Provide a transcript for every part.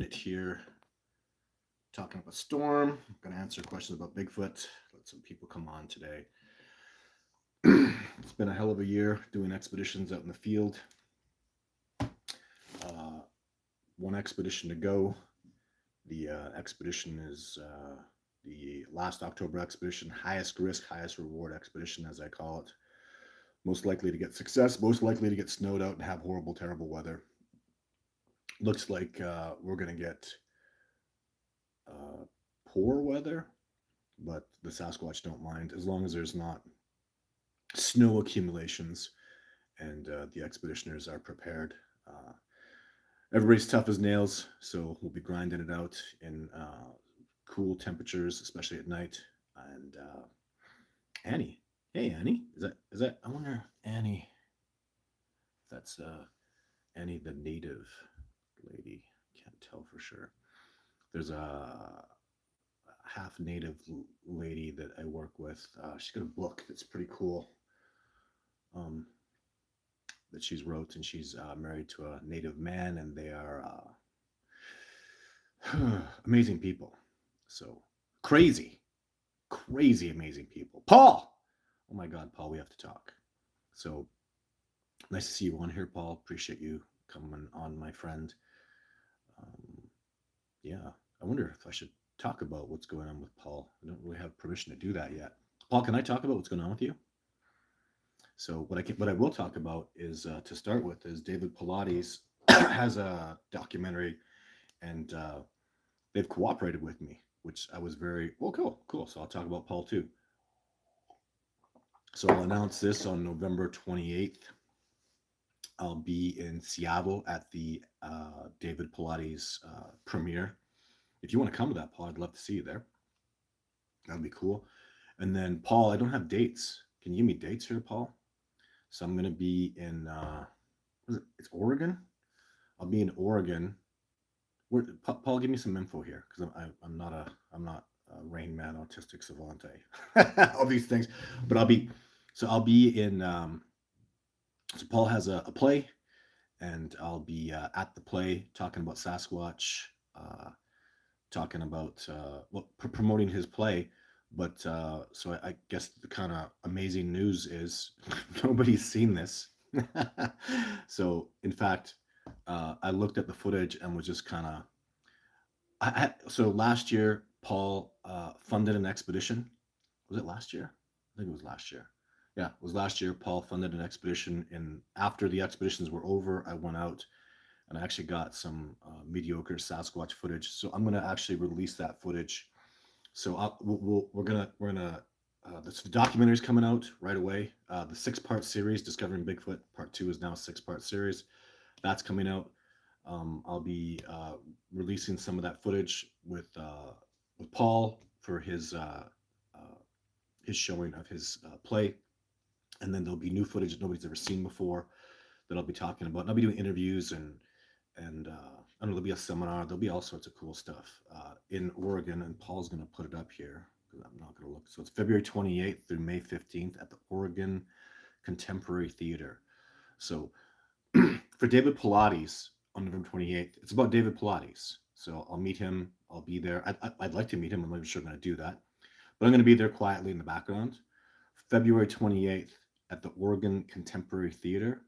minute here talking about storm. I'm going to answer questions about Bigfoot. Let some people come on today. It's been a hell of a year doing expeditions out in the field. One expedition to go. The expedition is the last October expedition, highest risk, highest reward expedition, as I call it. Most likely to get success, most likely to get snowed out and have horrible, terrible weather. Looks like we're going to get poor weather, but the Sasquatch don't mind as long as there's not snow accumulations and the expeditioners are prepared. Everybody's tough as nails, so we'll be grinding it out in cool temperatures, especially at night. And Annie, hey Annie, is that? I wonder, Annie, if that's Annie, the native lady. Can't tell for sure. There's a half native lady that I work with. She's got a book that's pretty cool. That she's wrote, and she's married to a native man, and they are amazing people. So crazy, amazing people. Paul, oh my God, Paul, we have to talk. So nice to see you on here, Paul. Appreciate you coming on, my friend. Yeah, I wonder if I should talk about what's going on with Paul. I don't really have permission to do that yet. Paul, can I talk about what's going on with you? So what I will talk about is to start with is David Pilates has a documentary, and they've cooperated with me, which I was very cool. So I'll talk about Paul too. So I'll announce this on November 28th. I'll be in Seattle at the David Pilates premiere. If you want to come to that, Paul, I'd love to see you there. That'd be cool. And then Paul, I don't have dates. Can you give me dates here, Paul? So I'm going to be in, it's Oregon? I'll be in Oregon. Paul, give me some info here, because I'm not a Rain Man autistic savant, all these things. But I'll be in, so Paul has a play, and I'll be at the play talking about Sasquatch, talking about, promoting his play. But so I guess the kind of amazing news is nobody's seen this. So in fact, I looked at the footage and was just kind of. So last year, Paul funded an expedition. Was it last year? I think it was last year. Yeah, it was last year. Paul funded an expedition, and after the expeditions were over, I went out and I actually got some mediocre Sasquatch footage. So I'm going to actually release that footage. So we're gonna the documentary is coming out right away. The 6-part series, Discovering Bigfoot, Part 2 is now a 6-part series. That's coming out. I'll be releasing some of that footage with Paul for his showing of his play, and then there'll be new footage that nobody's ever seen before that I'll be talking about. And I'll be doing interviews and I don't know, there'll be a seminar. There'll be all sorts of cool stuff in Oregon, and Paul's going to put it up here because I'm not going to look. So it's February 28th through May 15th at the Oregon Contemporary Theater. So for David Pilates on November 28th, it's about David Pilates. So I'll meet him. I'll be there. I'd like to meet him. I'm not sure I'm going to do that, but I'm going to be there quietly in the background. February 28th at the Oregon Contemporary Theater.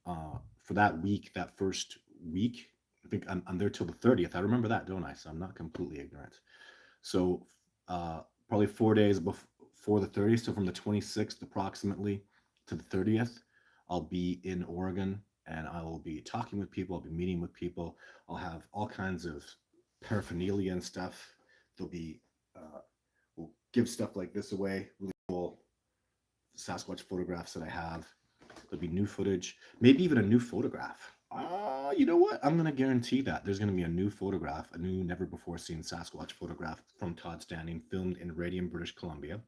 For that week, that first week, I think I'm there till the 30th. I remember that, don't I? So I'm not completely ignorant. So probably 4 days before the 30th, so from the 26th approximately to the 30th, I'll be in Oregon, and I will be talking with people. I'll be meeting with people. I'll have all kinds of paraphernalia and stuff. There'll be we'll give stuff like this away, really cool Sasquatch photographs that I have. There'll be new footage, maybe even a new photograph. You know what? I'm going to guarantee that there's going to be a new photograph, a new never before seen Sasquatch photograph from Todd Standing, filmed in Radium, British Columbia.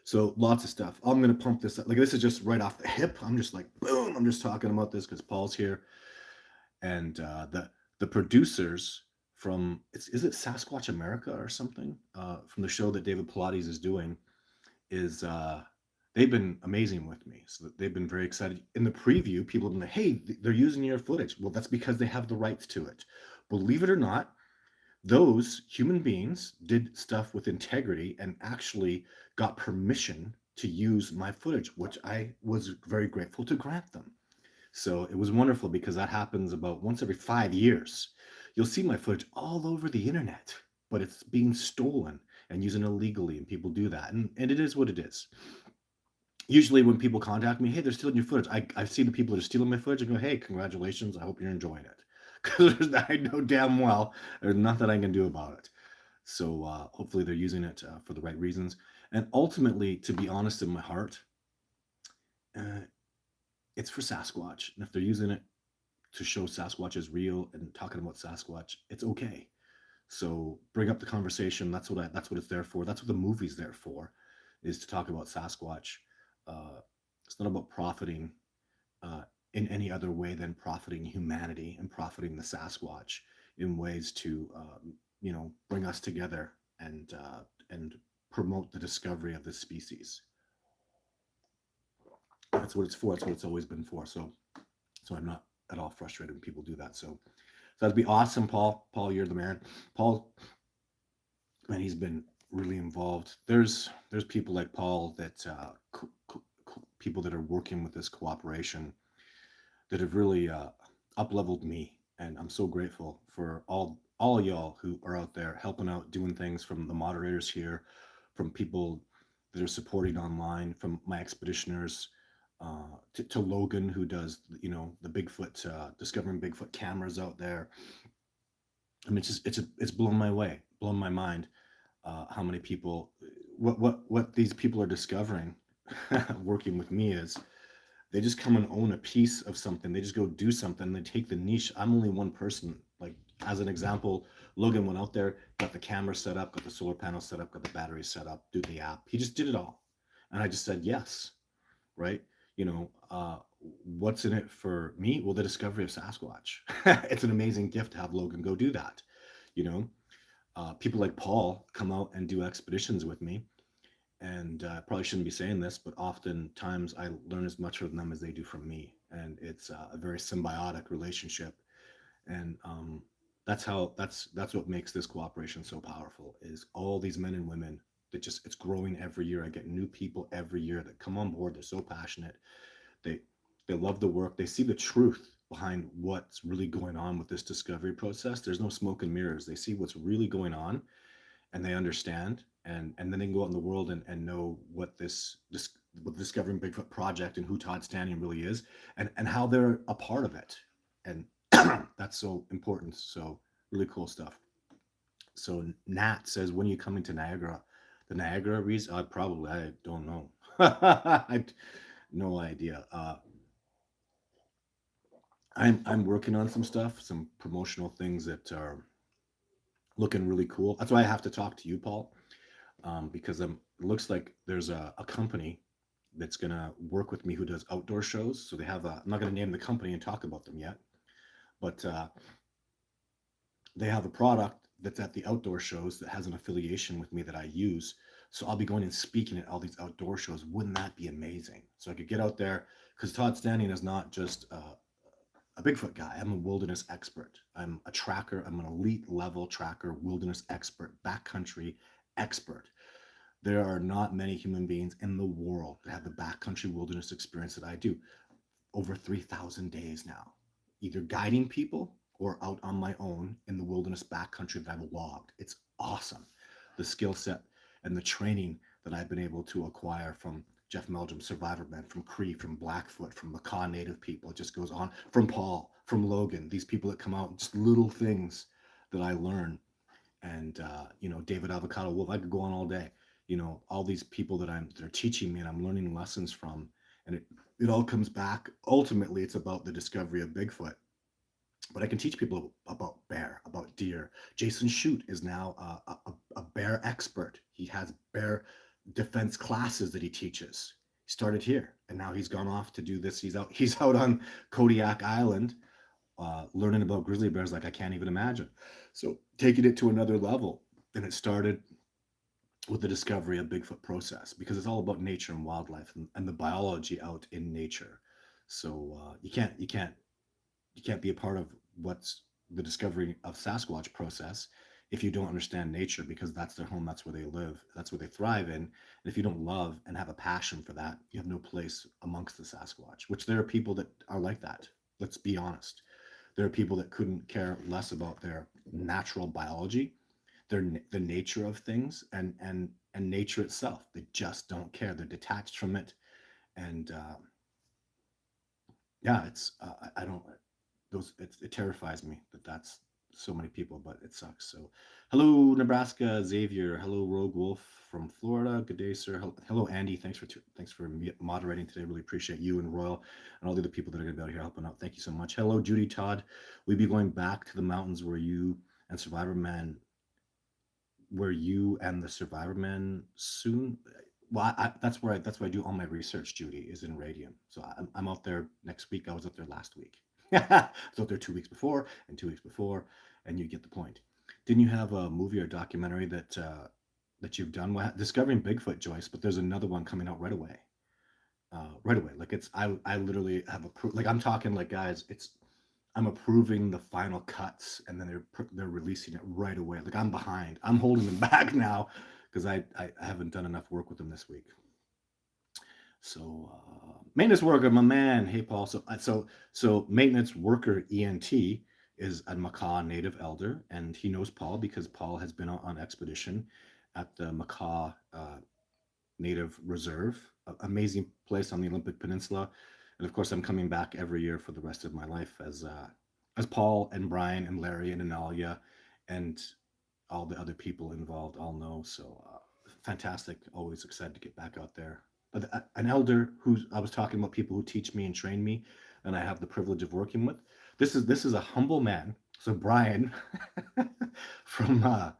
So lots of stuff. I'm going to pump this up. Like, this is just right off the hip. I'm just like, boom. I'm just talking about this because Paul's here. And the producers from, is it Sasquatch America or something? From the show that David Pilates is doing is, they've been amazing with me. So they've been very excited. In the preview, people have been like, hey, they're using your footage. Well, that's because they have the rights to it. Believe it or not, those human beings did stuff with integrity and actually got permission to use my footage, which I was very grateful to grant them. So it was wonderful because that happens about once every 5 years. You'll see my footage all over the internet, but it's being stolen and used illegally, and people do that. And it is what it is. Usually, when people contact me, hey, they're stealing your footage. I see the people that are stealing my footage. I go, hey, congratulations. I hope you're enjoying it. Because I know damn well there's nothing I can do about it. So hopefully they're using it for the right reasons. And ultimately, to be honest in my heart, uh, it's for Sasquatch. And if they're using it to show Sasquatch is real and talking about Sasquatch, it's okay. So bring up the conversation. That's what it's there for. That's what the movie's there for, is to talk about Sasquatch. Uh, it's not about profiting uh, in any other way than profiting humanity and profiting the Sasquatch in ways to bring us together and promote the discovery of this species. That's what it's for. That's what it's always been for. So I'm not at all frustrated when people do that. So that'd be awesome, Paul. Paul, you're the man. Paul, man, he's been really involved. There's people like Paul that people that are working with this cooperation that have really up leveled me, and I'm so grateful for all of y'all who are out there helping out, doing things, from the moderators here, from people that are supporting online, from my expeditioners, to Logan, who does the Bigfoot, discovering Bigfoot cameras out there. I mean, it's blown my way, blown my mind, how many people, what these people are discovering, working with me, is they just come and own a piece of something. They just go do something. They take the niche. I'm only one person. Like, as an example, Logan went out there, got the camera set up, got the solar panel set up, got the battery set up, do the app. He just did it all, and I just said yes, right? What's in it for me? Well, the discovery of Sasquatch. It's an amazing gift to have Logan go do that. You know, people like Paul come out and do expeditions with me, and probably shouldn't be saying this, but oftentimes I learn as much from them as they do from me, and it's a very symbiotic relationship. And that's what makes this cooperation so powerful, is all these men and women that just, it's growing every year. I get new people every year that come on board. They're so passionate. They they love the work. They see the truth behind what's really going on with this discovery process. There's no smoke and mirrors. They see what's really going on, and they understand, and then they can go out in the world and know what the Discovering Bigfoot project and who Todd Standing really is, and how they're a part of it. And that's so important. So really cool stuff. So Nat says, when are you coming to Niagara? The Niagara reason? Probably. I don't know. I no idea. I'm working on some stuff, some promotional things that are looking really cool. That's why I have to talk to you, Paul, because it looks like there's a company that's gonna work with me who does outdoor shows. So they have a, I'm not gonna name the company and talk about them yet, but they have a product that's at the outdoor shows that has an affiliation with me that I use. So I'll be going and speaking at all these outdoor shows. Wouldn't that be amazing? So I could get out there, because Todd Standing is not just a Bigfoot guy. I'm a wilderness expert. I'm a tracker. I'm an elite level tracker, wilderness expert, backcountry expert. There are not many human beings in the world that have the backcountry wilderness experience that I do. Over 3,000 days now, either guiding people or out on my own in the wilderness backcountry that I've logged. It's awesome. The skill set and the training that I've been able to acquire from Jeff Meldrum, Survivor Men, from Cree, from Blackfoot, from Macaw Native people. It just goes on. From Paul, from Logan, these people that come out, just little things that I learn. And David Avocado Wolf, I could go on all day. All these people they're teaching me and I'm learning lessons from. And it all comes back. Ultimately, it's about the discovery of Bigfoot. But I can teach people about bear, about deer. Jason Shute is now a bear expert. He has bear defense classes that he teaches. He started here, and now he's gone off to do this. He's out on Kodiak Island, learning about grizzly bears like I can't even imagine. So taking it to another level, and it started with the discovery of Bigfoot process, because it's all about nature and wildlife and the biology out in nature. So you can't be a part of what's the discovery of Sasquatch process if you don't understand nature, because that's their home, that's where they live, that's where they thrive in. And if you don't love and have a passion for that, you have no place amongst the Sasquatch, which there are people that are like that. Let's be honest. There are people that couldn't care less about their natural biology, the nature of things, and nature itself. They just don't care. They're detached from it, and yeah, it's I don't those it terrifies me that that's so many people, but it sucks. So, hello Nebraska, Xavier. Hello Rogue Wolf from Florida. Good day, sir. Hello Andy. Thanks for moderating today. Really appreciate you and Royal and all the other people that are going to be out here helping out. Thank you so much. Hello Judy Todd. We'll be going back to the mountains and Survivor Man where you and the Survivor Man soon. Well, that's where I do all my research. Judy is in Radium, so I'm out there next week. I was up there last week. I was out there 2 weeks before and 2 weeks before, and you get the point. Didn't you have a movie or documentary that you've done? Well, discovering Bigfoot, Joyce, but there's another one coming out right away. Right away, like I literally have like I'm talking like guys, I'm approving the final cuts, and then they're releasing it right away. Like I'm behind. I'm holding them back now because I haven't done enough work with them this week. So maintenance worker, my man. Hey Paul. So maintenance worker ENT is a Makah native elder, and he knows Paul because Paul has been on expedition at the Makah Native Reserve, amazing place on the Olympic Peninsula. And of course, I'm coming back every year for the rest of my life as Paul and Brian and Larry and Analia and all the other people involved all know. So fantastic! Always excited to get back out there. An elder who I was talking about, people who teach me and train me, and I have the privilege of working with. This is a humble man. So Brian from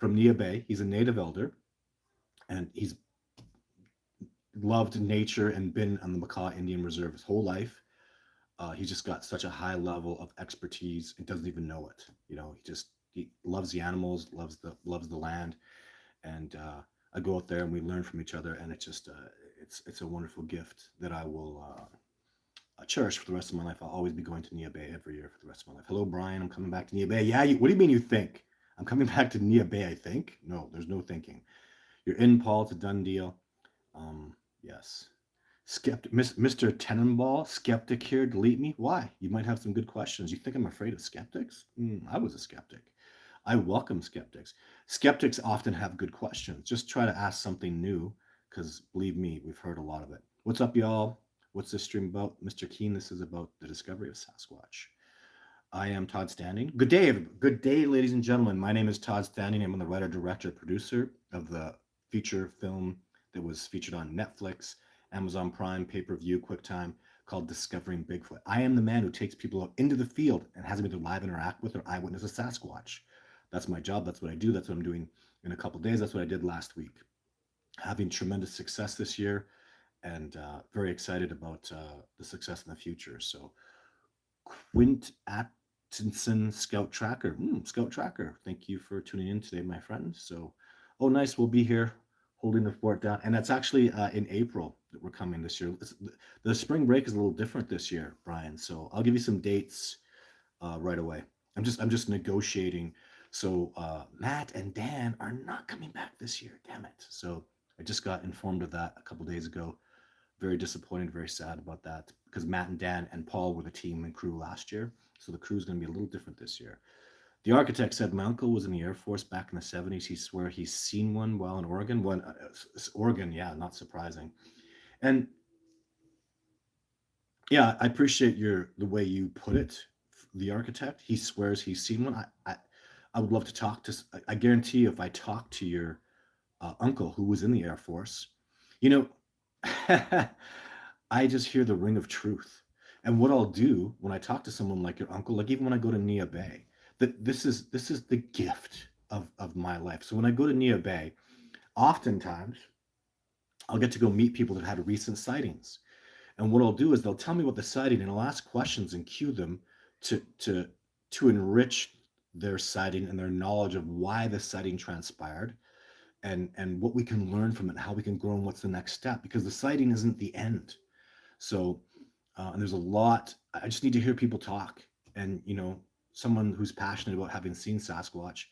Nia Bay, he's a native elder, and he's loved nature and been on the Makah Indian Reserve his whole life. He's just got such a high level of expertise and doesn't even know it. He loves the animals, loves the land, and I go out there and we learn from each other, and it's a wonderful gift that I will cherish for the rest of my life. I'll always be going to Nia Bay every year for the rest of my life. Hello, Brian. I'm coming back to Nia Bay. Yeah, what do you mean you think? I'm coming back to Nia Bay, I think. No, there's no thinking. You're in, Paul. It's a done deal. Yes. Mr. Tenenbaum, skeptic here, delete me? Why? You might have some good questions. You think I'm afraid of skeptics? I was a skeptic. I welcome skeptics. Skeptics often have good questions. Just try to ask something new, because believe me, we've heard a lot of it. What's up, y'all? What's this stream about? Mr. Keen, this is about the discovery of Sasquatch. I am Todd Standing. Good day, good day, ladies and gentlemen. My name is Todd Standing. I'm the writer, director, producer of the feature film that was featured on Netflix, Amazon Prime, pay-per-view, QuickTime, called Discovering Bigfoot. I am the man who takes people out into the field and has them either live interact with or eyewitness a Sasquatch. That's my job. That's what I do. That's what I'm doing in a couple of days. That's what I did last week. Having tremendous success this year, and very excited about the success in the future. So Quint Atkinson, Scout Tracker. Scout Tracker, thank you for tuning in today, my friend. So, oh, nice. We'll be here holding the fort down. And that's actually in April that we're coming this year. The spring break is a little different this year, Brian. So I'll give you some dates right away. I'm just negotiating. So Matt and Dan are not coming back this year. Damn it. So I just got informed of that a couple days ago. Very disappointed, very sad about that, because Matt and Dan and Paul were the team and crew last year. So the crew is going to be a little different this year. The architect said my uncle was in the Air Force back in the 70s. He swear he's seen one while in Oregon. Oregon, yeah, not surprising. And yeah, I appreciate the way you put it. The architect, he swears he's seen one. I would love to talk to. I guarantee you, if I talk to your uncle who was in the Air Force, you know, I just hear the ring of truth. And what I'll do when I talk to someone like your uncle, like even when I go to Nia Bay, that this is the gift of my life. So when I go to Nia Bay, oftentimes I'll get to go meet people that had recent sightings. And what I'll do is they'll tell me what the sighting, and I'll ask questions and cue them to enrich their sighting and their knowledge of why the sighting transpired, and what we can learn from it, how we can grow, and what's the next step, because the sighting isn't the end. So and there's a lot. I just need to hear people talk, and someone who's passionate about having seen Sasquatch,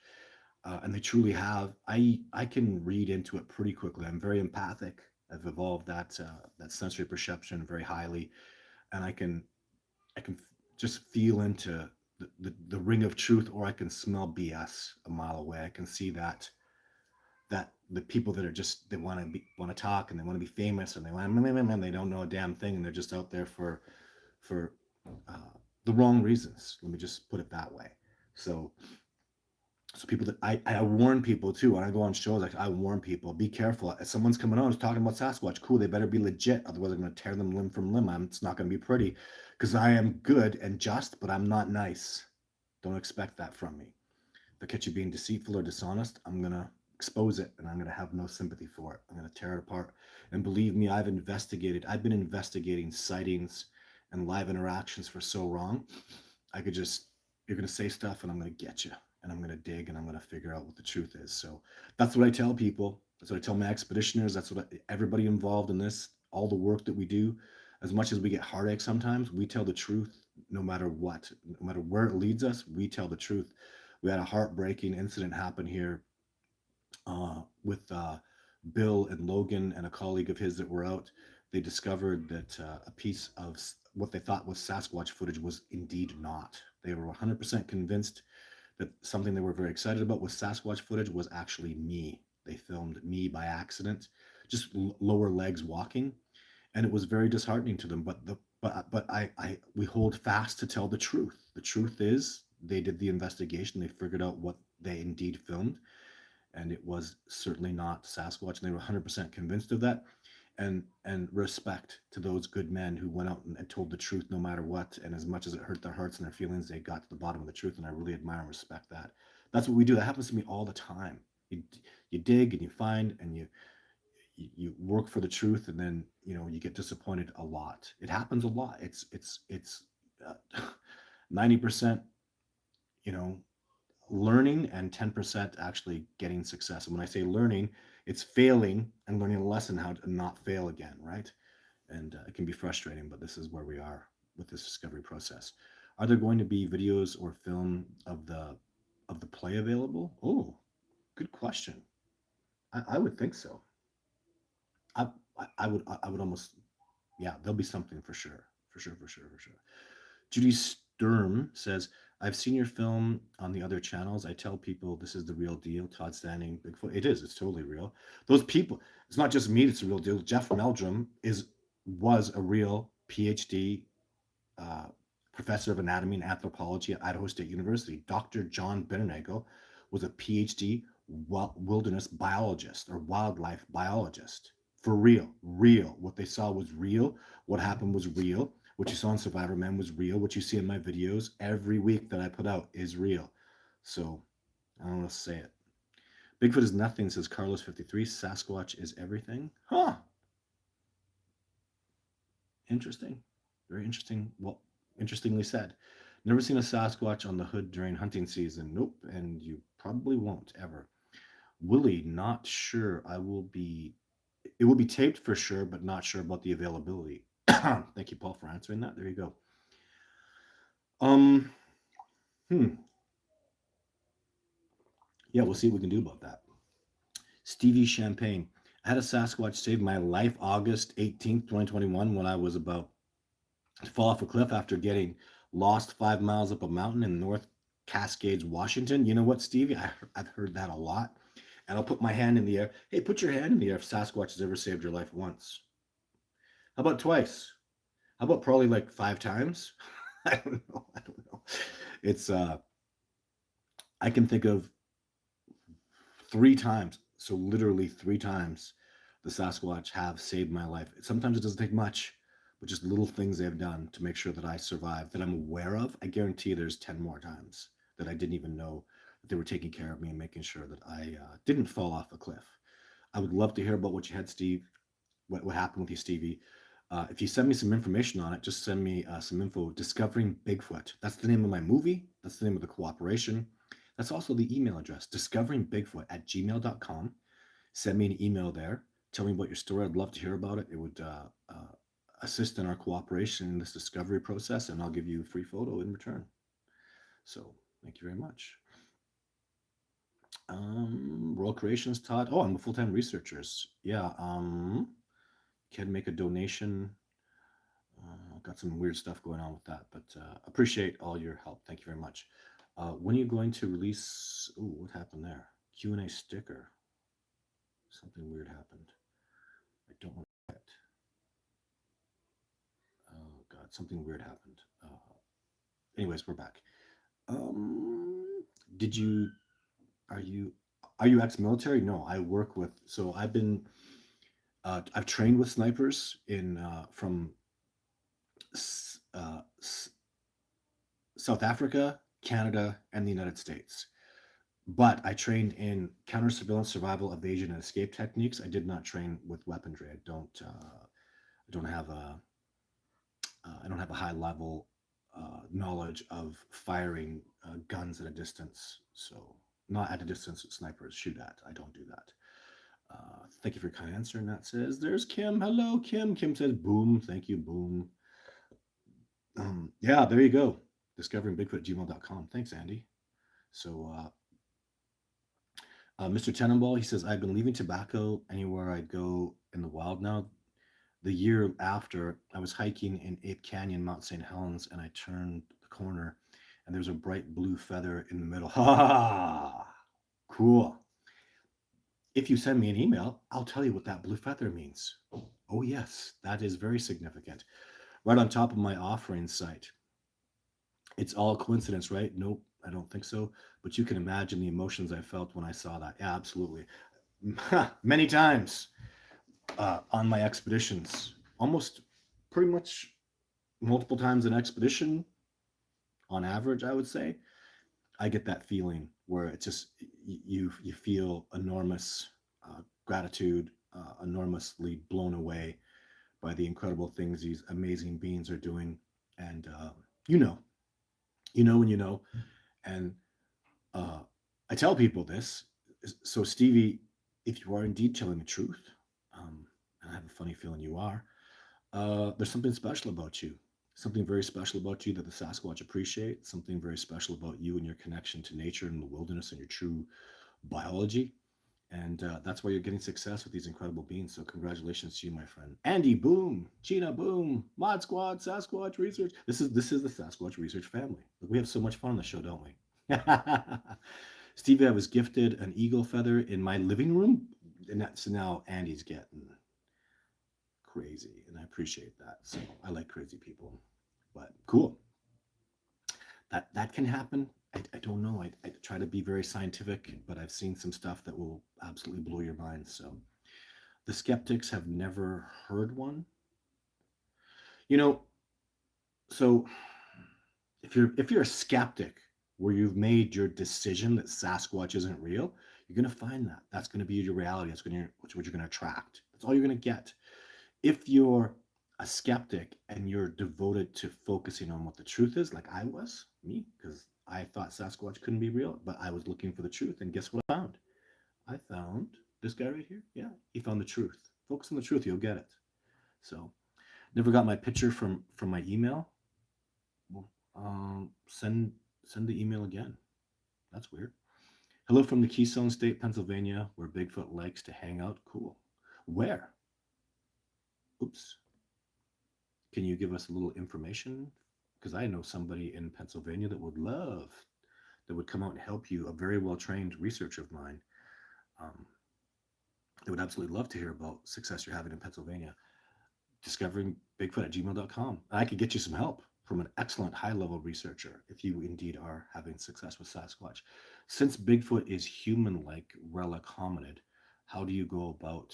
and they truly have, I can read into it pretty quickly. I'm very empathic. I've evolved that sensory perception very highly, and I can just feel into the ring of truth, or I can smell BS a mile away. I can see that the people that are just, they want to talk, and they want to be famous, and they don't know a damn thing, and they're just out there for uh, the wrong reasons. Let me just put it that way. So people that I warn people too when I go on shows. Like, I warn people, be careful. If someone's coming on who's talking about Sasquatch, cool, they better be legit, otherwise I'm going to tear them limb from limb. It's not going to be pretty, because I am good and just, but I'm not nice. Don't expect that from me. If I catch you being deceitful or dishonest, I'm going to expose it, and I'm going to have no sympathy for it. I'm going to tear it apart. And believe me, I've been investigating sightings and live interactions for so long. I could just, you're going to say stuff, and I'm going to get you, and I'm going to dig, and I'm going to figure out what the truth is. So that's what I tell people. That's what I tell my expeditioners. That's what everybody involved in this, all the work that we do. As much as we get heartache sometimes, we tell the truth no matter what, no matter where it leads us, we tell the truth. We had a heartbreaking incident happen here with Bill and Logan and a colleague of his that were out. They discovered that a piece of what they thought was Sasquatch footage was indeed not. They were 100% convinced that something they were very excited about was Sasquatch footage was actually me. They filmed me by accident, just lower legs walking, and it was very disheartening to them. But we hold fast to tell the truth. The truth is, they did the investigation. They figured out what they indeed filmed, and it was certainly not Sasquatch. And they were 100% convinced of that. And respect to those good men who went out and told the truth no matter what. And as much as it hurt their hearts and their feelings, they got to the bottom of the truth. And I really admire and respect that. That's what we do. That happens to me all the time. You dig and you find, and you work for the truth, and then you get disappointed a lot. It happens a lot. It's 90% you know learning, and 10% actually getting success. And when I say learning, it's failing and learning a lesson how to not fail again, right? And it can be frustrating, but this is where we are with this discovery process. Are there going to be videos or film of the play available? Oh, good question. I would think so. I, I would almost, yeah, there'll be something for sure, for sure, for sure, for sure. Judy Sturm says, I've seen your film on the other channels. I tell people this is the real deal. Todd Standing Bigfoot. It is. It's totally real. Those people, it's not just me that's a real deal. Jeff Meldrum was a real PhD uh, professor of anatomy and anthropology at Idaho State University. Dr. John Benernagel was a PhD wilderness biologist or wildlife biologist. For real, real. What they saw was real. What happened was real. What you saw in Survivor Man was real. What you see in my videos every week that I put out is real. So I don't want to say it. Bigfoot is nothing, says Carlos 53. Sasquatch is everything. Huh. Interesting. Very interesting. Well, interestingly said. Never seen a Sasquatch on the hood during hunting season. Nope. And you probably won't ever. Willie, not sure. It will be taped for sure, but not sure about the availability. Thank you, Paul, for answering that. There you go. Um, hmm. Yeah, we'll see what we can do about that. Stevie Champagne. I had a Sasquatch save my life August 18th, 2021, when I was about to fall off a cliff after getting lost 5 miles up a mountain in North Cascades, Washington. You know what, Stevie? I've heard that a lot. And I'll put my hand in the air. Hey, put your hand in the air if Sasquatch has ever saved your life once. How about twice? How about probably like 5 times? I don't know. I don't know. It's I can think of 3 times. So literally 3 times the Sasquatch have saved my life. Sometimes it doesn't take much, but just little things they've done to make sure that I survive, that I'm aware of. I guarantee there's 10 more times that I didn't even know that they were taking care of me and making sure that I didn't fall off a cliff. I would love to hear about what you had, Steve. What happened with you, Stevie? If you send me some information on it, just send me some info. Discovering Bigfoot. That's the name of my movie. That's the name of the cooperation. That's also the email address, discoveringbigfoot@gmail.com. Send me an email there. Tell me about your story. I'd love to hear about it. It would assist in our cooperation in this discovery process, and I'll give you a free photo in return. So thank you very much. Royal Creations, Todd. Oh, I'm a full-time researchers. Yeah. Can make a donation. Got some weird stuff going on with that, but appreciate all your help. Thank you very much. When are you going to release? Ooh, what happened there? Q&A sticker. Something weird happened. I don't want to get. Oh God, something weird happened. Anyways, we're back. Um, did you? Are you? Are you ex-military? No, I work with. So I've been. I've trained with snipers in from uh, South Africa, Canada, and the United States. But I trained in counter surveillance, survival, evasion, and escape techniques. I did not train with weaponry. I don't. I don't have a. I don't have a high level knowledge of firing guns at a distance. So not at a distance that snipers shoot at. I don't do that. Thank you for your kind answer. And that says, there's Kim. Hello, Kim. Kim says, boom. Thank you, boom. Yeah, there you go. Discovering Bigfoot at gmail.com. Thanks, Andy. So Mr. Tenenbaum, he says, I've been leaving tobacco anywhere I go in the wild now. The year after, I was hiking in Ape Canyon, Mount St. Helens, and I turned the corner, and there's a bright blue feather in the middle. Ha ha ha! Cool. If you send me an email, I'll tell you what that blue feather means. Oh, yes, that is very significant. Right on top of my offering site. It's all coincidence, right? Nope, I don't think so. But you can imagine the emotions I felt when I saw that. Yeah, absolutely. Many times on my expeditions, almost pretty much multiple times an expedition on average, I would say, I get that feeling where it's just you feel enormous gratitude, enormously blown away by the incredible things these amazing beings are doing, and you know, you know when you know, and uh, I tell people this. So Stevie, if you are indeed telling the truth, and I have a funny feeling you are, there's something special about you. Something very special about you that the Sasquatch appreciate. Something very special about you and your connection to nature and the wilderness and your true biology. And that's why you're getting success with these incredible beings. So congratulations to you, my friend. Andy, boom. Gina, boom. Mod Squad, Sasquatch Research. This is the Sasquatch Research family. We have so much fun on the show, don't we? Stevie, I was gifted an eagle feather in my living room, and that's now Andy's getting crazy, and I appreciate that. So I like crazy people, but cool. That can happen. I don't know. I try to be very scientific, but I've seen some stuff that will absolutely blow your mind. So the skeptics have never heard one. You know, so if you're a skeptic where you've made your decision that Sasquatch isn't real, you're gonna find that. That's gonna be your reality. That's what you're gonna attract. That's all you're gonna get. If you're a skeptic and you're devoted to focusing on what the truth is, like I was, me, because I thought Sasquatch couldn't be real, but I was looking for the truth, and guess what I found? I found this guy right here. Yeah, he found the truth. Focus on the truth, you'll get it. So, never got my picture from my email. Well, send the email again. That's weird. Hello from the Keystone State, Pennsylvania, where Bigfoot likes to hang out. Cool. Where? Oops. Can you give us a little information? Because I know somebody in Pennsylvania that would come out and help you, a very well trained researcher of mine. Um, they would absolutely love to hear about success you're having in Pennsylvania. Discovering Bigfoot at gmail.com. I could get you some help from an excellent high level researcher if you indeed are having success with Sasquatch. Since Bigfoot is human like relic hominid, how do you go about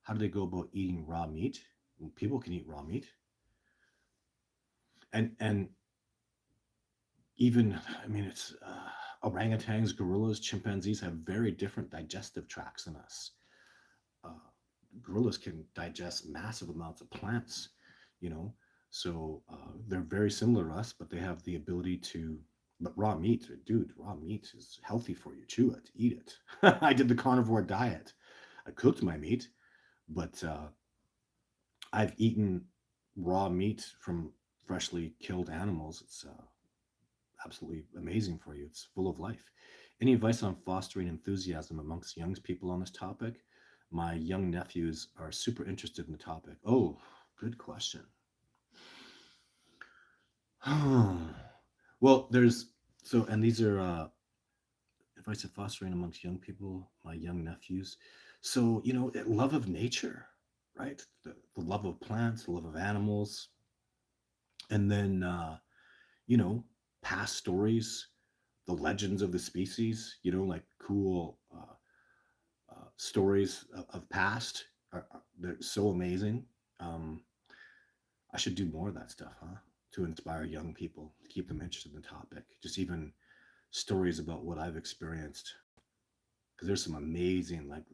how do they go about eating raw meat? Well, people can eat raw meat. And even I mean it's orangutans, gorillas, chimpanzees have very different digestive tracts than us. Uh, Gorillas can digest massive amounts of plants, you know, so they're very similar to us, but they have the ability to. But raw meat, dude, raw meat is healthy for you. Chew it, eat it. I did the carnivore diet. I cooked my meat, but I've eaten raw meat from freshly killed animals. absolutely amazing for you. It's full of life. Any advice on fostering enthusiasm amongst young people on this topic? My young nephews are super interested in the topic. Oh, good question. Well, there's so, and these are advice of fostering amongst young people, my young nephews. So, love of nature, right? The love of plants, the love of animals, and then, you know, past stories, the legends of the species, like cool stories of past. They're so amazing. Um, I should do more of that stuff, huh? To inspire young people, to keep them interested in the topic. Just even stories about what I've experienced, because there's some amazing like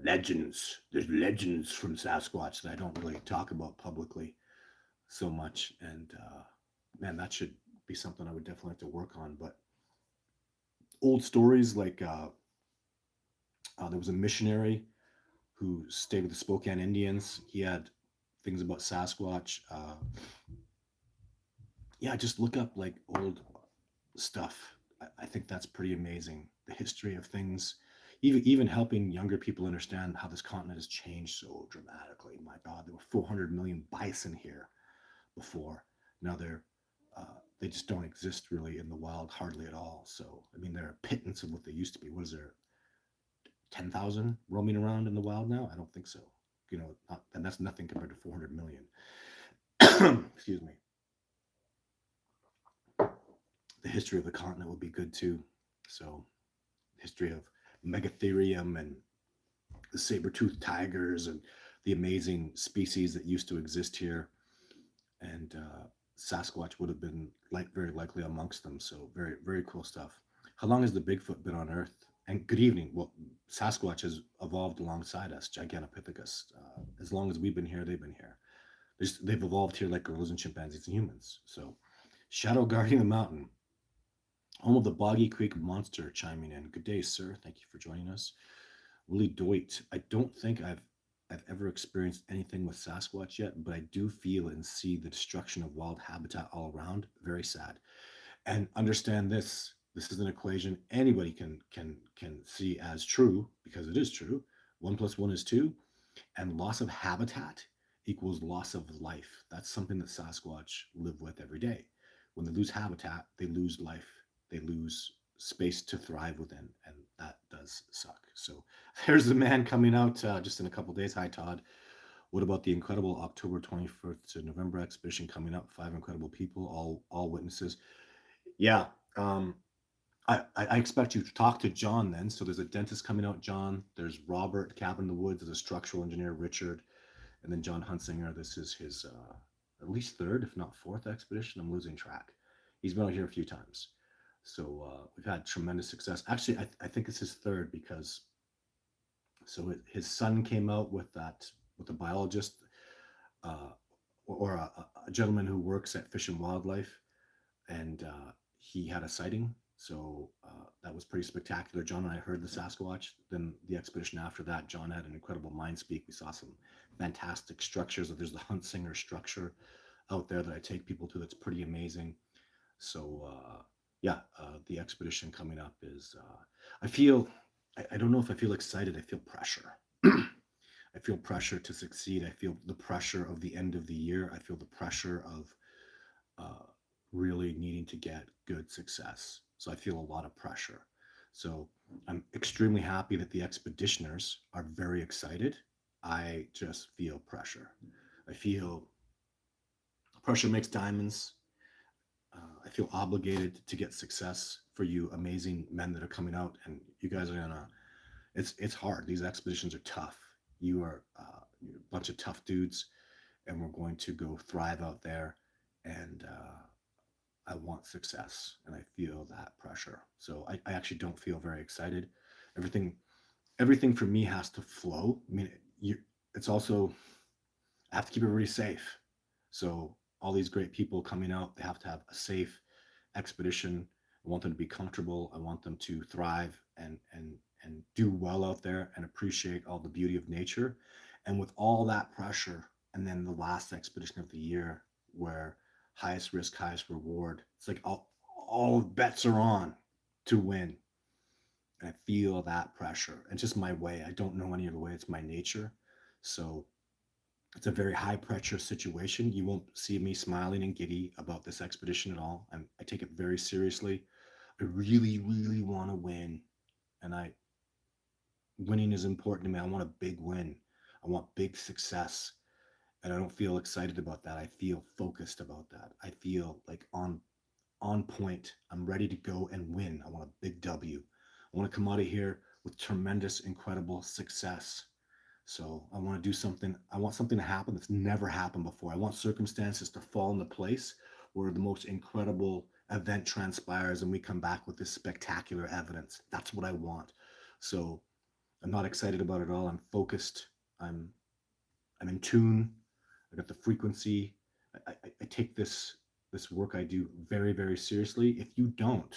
legends. There's legends from Sasquatch that I don't really talk about publicly so much, and man, that should be something I would definitely have to work on. But old stories like there was a missionary who stayed with the Spokane Indians. He had things about Sasquatch. Yeah, just look up like old stuff. I think that's pretty amazing. The history of things, even helping younger people understand how this continent has changed so dramatically. My God, there were 400 million bison here before. Now they just don't exist really in the wild hardly at all. So I mean, they're a pittance of what they used to be. What is there, 10,000 roaming around in the wild now? I don't think so. And that's nothing compared to 400 million. Excuse me. The history of the continent would be good too. So history of Megatherium and the saber-toothed tigers and the amazing species that used to exist here. And Sasquatch would have been very likely amongst them. So very, very cool stuff. How long has the Bigfoot been on Earth? And good evening. Well, Sasquatch has evolved alongside us, Gigantopithecus. As long as we've been here, they've been here. They've evolved here like gorillas and chimpanzees and humans. So, Shadow Guardian of the Mountain, home of the Boggy Creek Monster, chiming in. Good day, sir. Thank you for joining us. Willie Doit. I don't think I've ever experienced anything with Sasquatch yet, but I do feel and see the destruction of wild habitat all around. Very sad. And understand this. This is an equation anybody can see as true because it is true. 1 + 1 is 2, and loss of habitat equals loss of life. That's something that Sasquatch live with every day. When they lose habitat, they lose life, they lose space to thrive within, and that does suck. So there's the man coming out just in a couple days. Hi, Todd. What about the incredible October 21st to November exhibition coming up? 5 incredible people, all witnesses. Yeah. I expect you to talk to John then. So there's a dentist coming out, John. There's Robert, Cabin in the Woods. There's a structural engineer, Richard, and then John Hunsinger. This is his at least third, if not fourth expedition. I'm losing track. He's been out here a few times. So we've had tremendous success. Actually, I think it's his third because his son came out with a biologist uh, or a gentleman who works at Fish and Wildlife, and he had a sighting. So that was pretty spectacular. John and I heard the Sasquatch. Then the expedition after that, John had an incredible mind speak. We saw some fantastic structures. There's the Huntsinger structure out there that I take people to. That's pretty amazing. So yeah, the expedition coming up is. I feel. I don't know if I feel excited. I feel pressure. I feel pressure to succeed. I feel the pressure of the end of the year. I feel the pressure of uh, really needing to get good success. So I feel a lot of pressure. So I'm extremely happy that the expeditioners are very excited. I just feel pressure. I feel pressure makes diamonds. I feel obligated to get success for you amazing men that are coming out, and you guys are gonna. It's hard. These expeditions are tough. You're a bunch of tough dudes, and we're going to go thrive out there. And I want success, and I feel that pressure. So I actually don't feel very excited. Everything everything for me has to flow. I mean, it's also I have to keep everybody safe. So all these great people coming out, they have to have a safe expedition. I want them to be comfortable. I want them to thrive and do well out there and appreciate all the beauty of nature. And with all that pressure, and then the last expedition of the year, where highest risk, highest reward, it's like all bets are on to win. And I feel that pressure. And just my way. I don't know any other way. It's my nature. So it's a very high pressure situation. You won't see me smiling and giddy about this expedition at all. I take it very seriously. I really, really want to win. And winning is important to me. I want a big win. I want big success. And I don't feel excited about that. I feel focused about that. I feel like on point. I'm ready to go and win. I want a big W. I want to come out of here with tremendous, incredible success. So I want to do something. I want something to happen that's never happened before. I want circumstances to fall into place where the most incredible event transpires and we come back with this spectacular evidence. That's what I want. So I'm not excited about it all. I'm focused. I'm I'm in tune. I got the frequency. I take this work I do very, very seriously. If you don't,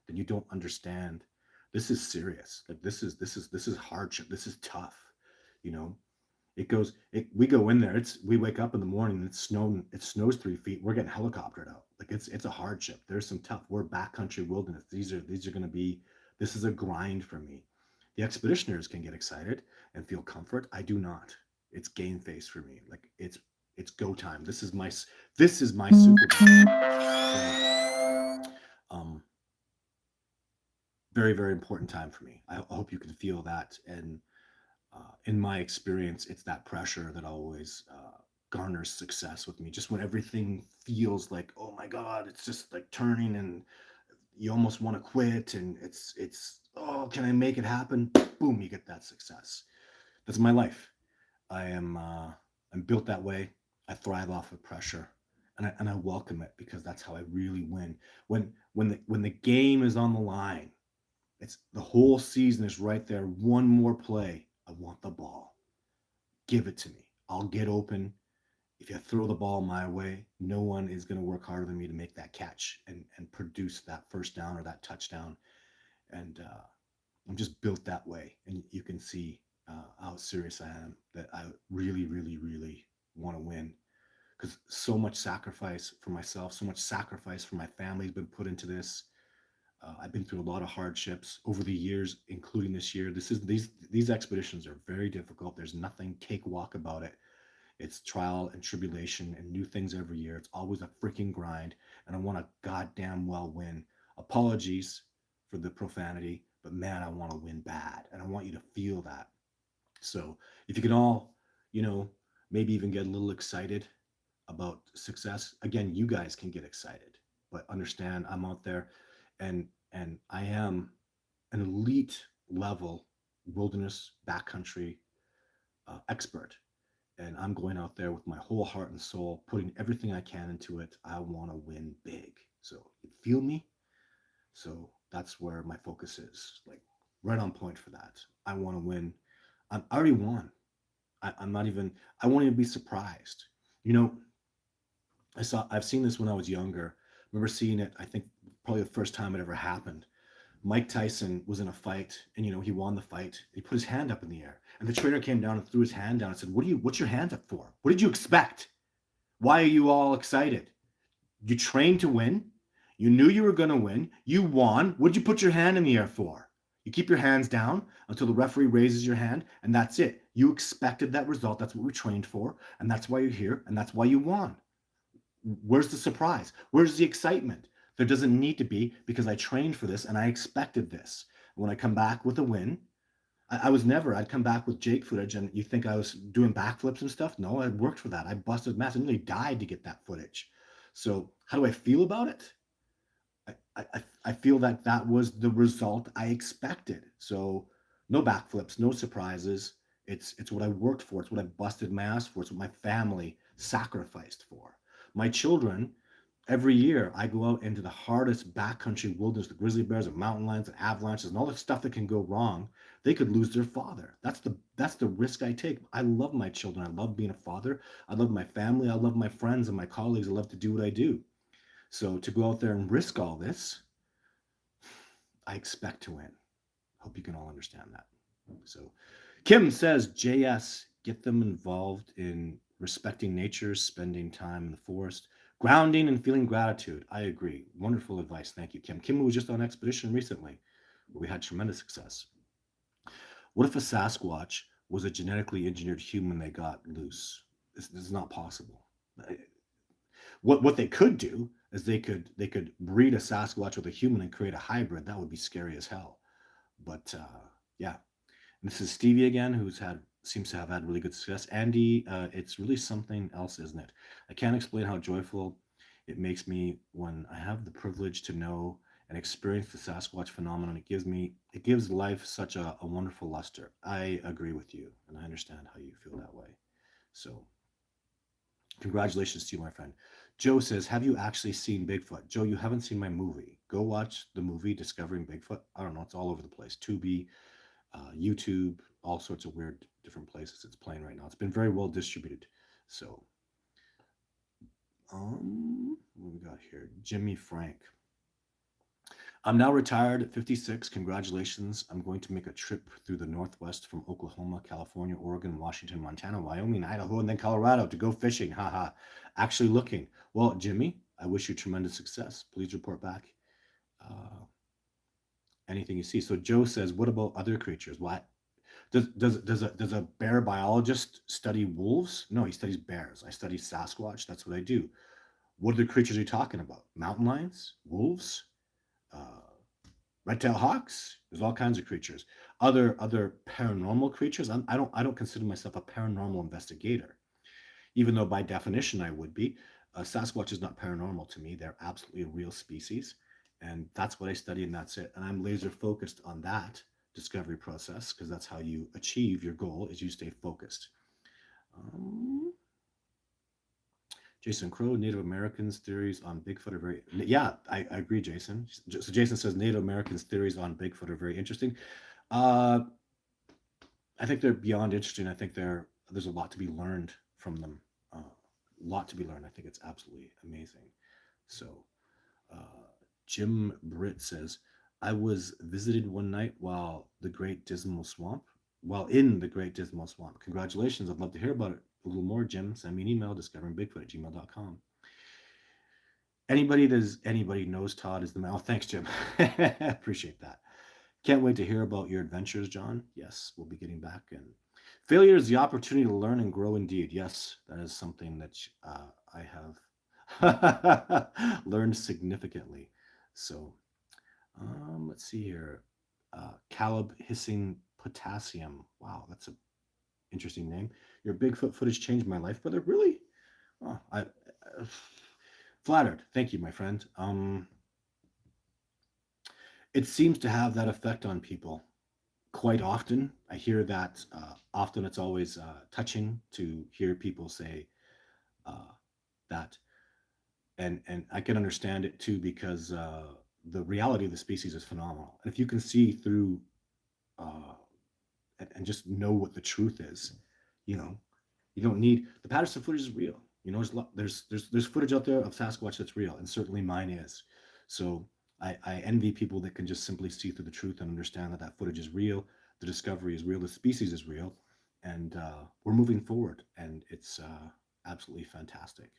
then you don't understand. This is serious. Like this is hardship. This is tough. You know, we go in there. We wake up in the morning and it's snowing. It snows 3 feet. We're getting helicoptered out. Like it's a hardship. There's some tough. We're backcountry wilderness. These are going to be. This is a grind for me. The expeditioners can get excited and feel comfort. I do not. It's game face for me. Like it's go time. This is my Super Bowl. So, very, very important time for me. I hope you can feel that. And in my experience, it's that pressure that always garners success with me. Just when everything feels like, oh my God, it's just like turning and you almost want to quit and it's oh, can I make it happen? Boom, you get that success. That's my life. I'm built that way. I thrive off of pressure. And I welcome it because that's how I really win. When the game is on the line, it's the whole season is right there. One more play. I want the ball. Give it to me. I'll get open. If you throw the ball my way, no one is going to work harder than me to make that catch and produce that first down or that touchdown. And I'm just built that way. And you can see how serious I am, that I really, really, really want to win. Because so much sacrifice for myself, so much sacrifice for my family has been put into this. I've been through a lot of hardships over the years, including this year. These expeditions are very difficult. There's nothing cakewalk about it. It's trial and tribulation and new things every year. It's always a freaking grind, and I want to goddamn well win. Apologies for the profanity, but man, I want to win bad, and I want you to feel that. So if you can all, you know, maybe even get a little excited about success. Again, you guys can get excited, but understand I'm out there and I am an elite level wilderness backcountry expert. And I'm going out there with my whole heart and soul, putting everything I can into it. I want to win big. So you feel me? So that's where my focus is. Like right on point for that. I want to win. I already won. I'm not even. I won't even be surprised. You know, I've seen this when I was younger. I remember seeing it, I think probably the first time it ever happened. Mike Tyson was in a fight and he won the fight. He put his hand up in the air. And the trainer came down and threw his hand down and said, what's your hand up for? What did you expect? Why are you all excited? You trained to win. You knew you were going to win. You won. What did you put your hand in the air for? You keep your hands down until the referee raises your hand, and that's it. You expected that result. That's what we trained for, and that's why you're here, and that's why you won. Where's the surprise? Where's the excitement? There doesn't need to be because I trained for this and I expected this. When I come back with a win, I'd come back with Jake footage and you think I was doing backflips and stuff? No, I worked for that. I busted mass. I nearly died to get that footage. So how do I feel about it? I feel that that was the result I expected. So no backflips, no surprises. It's what I worked for. It's what I busted my ass for. It's what my family sacrificed for. My children, every year I go out into the hardest backcountry wilderness, the grizzly bears and mountain lions and avalanches and all the stuff that can go wrong. They could lose their father. That's the risk I take. I love my children. I love being a father. I love my family. I love my friends and my colleagues. I love to do what I do. So to go out there and risk all this, I expect to win. Hope you can all understand that. So Kim says, JS, get them involved in respecting nature, spending time in the forest, Grounding and feeling gratitude. I agree. Wonderful advice. Thank you, Kim. Kim was just on expedition recently where we had tremendous success. What if a Sasquatch was a genetically engineered human they got loose? This is not possible. What they could do is they could breed a Sasquatch with a human and create a hybrid. That would be scary as hell. But yeah, and this is Stevie again, who's had seems to have had really good success. Andy, it's really something else, isn't it? I can't explain how joyful it makes me when I have the privilege to know and experience the Sasquatch phenomenon. It gives life such a wonderful luster. I agree with you, and I understand how you feel that way. So congratulations to you, my friend. Joe says, have you actually seen Bigfoot? Joe, you haven't seen my movie. Go watch the movie Discovering Bigfoot. I don't know, it's all over the place. Tubi, YouTube, all sorts of weird different places it's playing right now. It's been very well distributed. So, what we got here? Jimmy Frank. I'm now retired at 56. Congratulations. I'm going to make a trip through the Northwest from Oklahoma, California, Oregon, Washington, Montana, Wyoming, Idaho, and then Colorado to go fishing. Haha. Actually looking. Well, Jimmy, I wish you tremendous success. Please report back uh, anything you see. So Joe says, what about other creatures? What? Does a bear biologist study wolves? No, he studies bears. I study Sasquatch. That's what I do. What other creatures are you talking about? Mountain lions, wolves, uh, red-tailed hawks. There's all kinds of creatures. Other paranormal creatures. I don't consider myself a paranormal investigator, even though by definition I would be. Sasquatch is not paranormal to me. They're absolutely a real species, and that's what I study, and that's it. And I'm laser focused on that discovery process because that's how you achieve your goal is you stay focused. Um, Jason Crow, Native Americans' theories on Bigfoot are very, yeah, I agree, Jason. So Jason says Native Americans' theories on Bigfoot are very interesting. Uh, I think they're beyond interesting. I think there's a lot to be learned from them. A lot to be learned. I think it's absolutely amazing. So uh, Jim Britt says, I was visited one night while in the Great Dismal Swamp. Congratulations. I'd love to hear about it a little more, Jim. Send me an email, discoveringbigfoot@gmail.com. Anybody knows Todd is the man. Oh, thanks, Jim. Appreciate that. Can't wait to hear about your adventures, John. Yes, we'll be getting back. And failure is the opportunity to learn and grow indeed. Yes, that is something that I have learned significantly. So let's see here. Caleb Hissing Potassium. Wow, that's an interesting name. Your Bigfoot footage changed my life, brother. Really? Oh, flattered. Thank you, my friend. It seems to have that effect on people quite often. I hear that often. It's always touching to hear people say uh, that, and I can understand it too because the reality of the species is phenomenal. And if you can see through uh, and just know what the truth is, you know, you don't need the Patterson footage is real. You know, there's footage out there of Sasquatch that's real, and certainly mine is. So I envy people that can just simply see through the truth and understand that that footage is real, the discovery is real, the species is real, and we're moving forward, and it's absolutely fantastic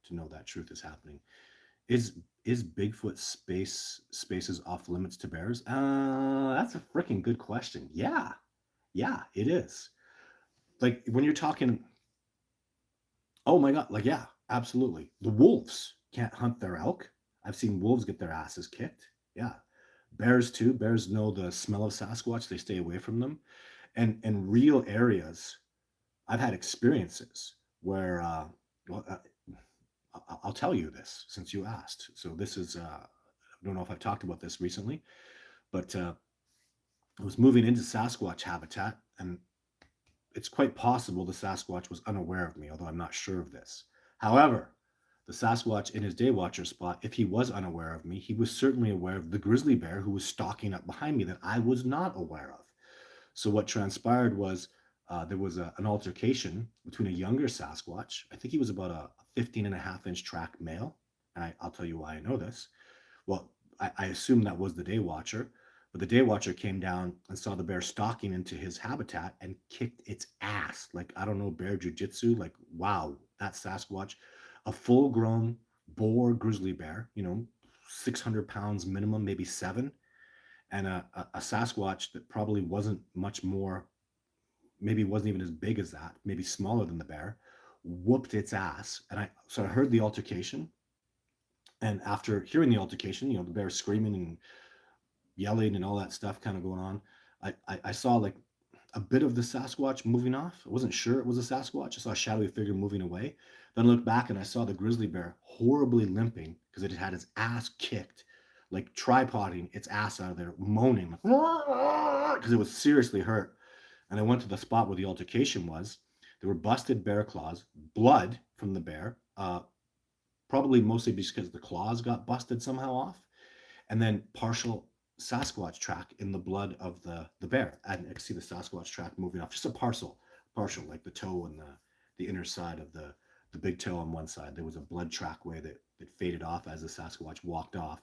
to know that truth is happening. Is Bigfoot spaces off limits to bears? That's a freaking good question. Yeah, it is. Like when you're talking, oh my God, like yeah, absolutely. The wolves can't hunt their elk. I've seen wolves get their asses kicked. Yeah. Bears too. Bears know the smell of Sasquatch. They stay away from them. And in real areas, I've had experiences where well, I'll tell you this since you asked. So this is I don't know if I've talked about this recently, but I was moving into Sasquatch habitat, and it's quite possible the Sasquatch was unaware of me, although I'm not sure of this. However, the Sasquatch in his day watcher spot, if he was unaware of me, he was certainly aware of the grizzly bear who was stalking up behind me that I was not aware of. So what transpired was there was an altercation between a younger Sasquatch. I think he was about a 15 and a half inch track male. And I'll tell you why I know this. Well, I assume that was the day watcher, but the day watcher came down and saw the bear stalking into his habitat and kicked its ass. Like, I don't know, bear jujitsu. Like, wow, that Sasquatch, a full grown boar grizzly bear, 600 pounds minimum, maybe seven, and a Sasquatch that probably wasn't much more, maybe wasn't even as big as that, maybe smaller than the bear, whooped its ass. And I heard the altercation. And after hearing the altercation, the bear screaming and yelling and all that stuff kind of going on, I saw like a bit of the Sasquatch moving off. I wasn't sure it was a Sasquatch. I saw a shadowy figure moving away. Then I looked back and I saw the grizzly bear horribly limping because it had its ass kicked, like tripoding its ass out of there, moaning because it was seriously hurt. And I went to the spot where the altercation was. There were busted bear claws, blood from the bear, probably mostly because the claws got busted somehow off, and then partial Sasquatch track in the blood of the bear. I could see the Sasquatch track moving off, just a partial, like the toe and the inner side of the big toe on one side. There was a blood trackway that faded off as the Sasquatch walked off.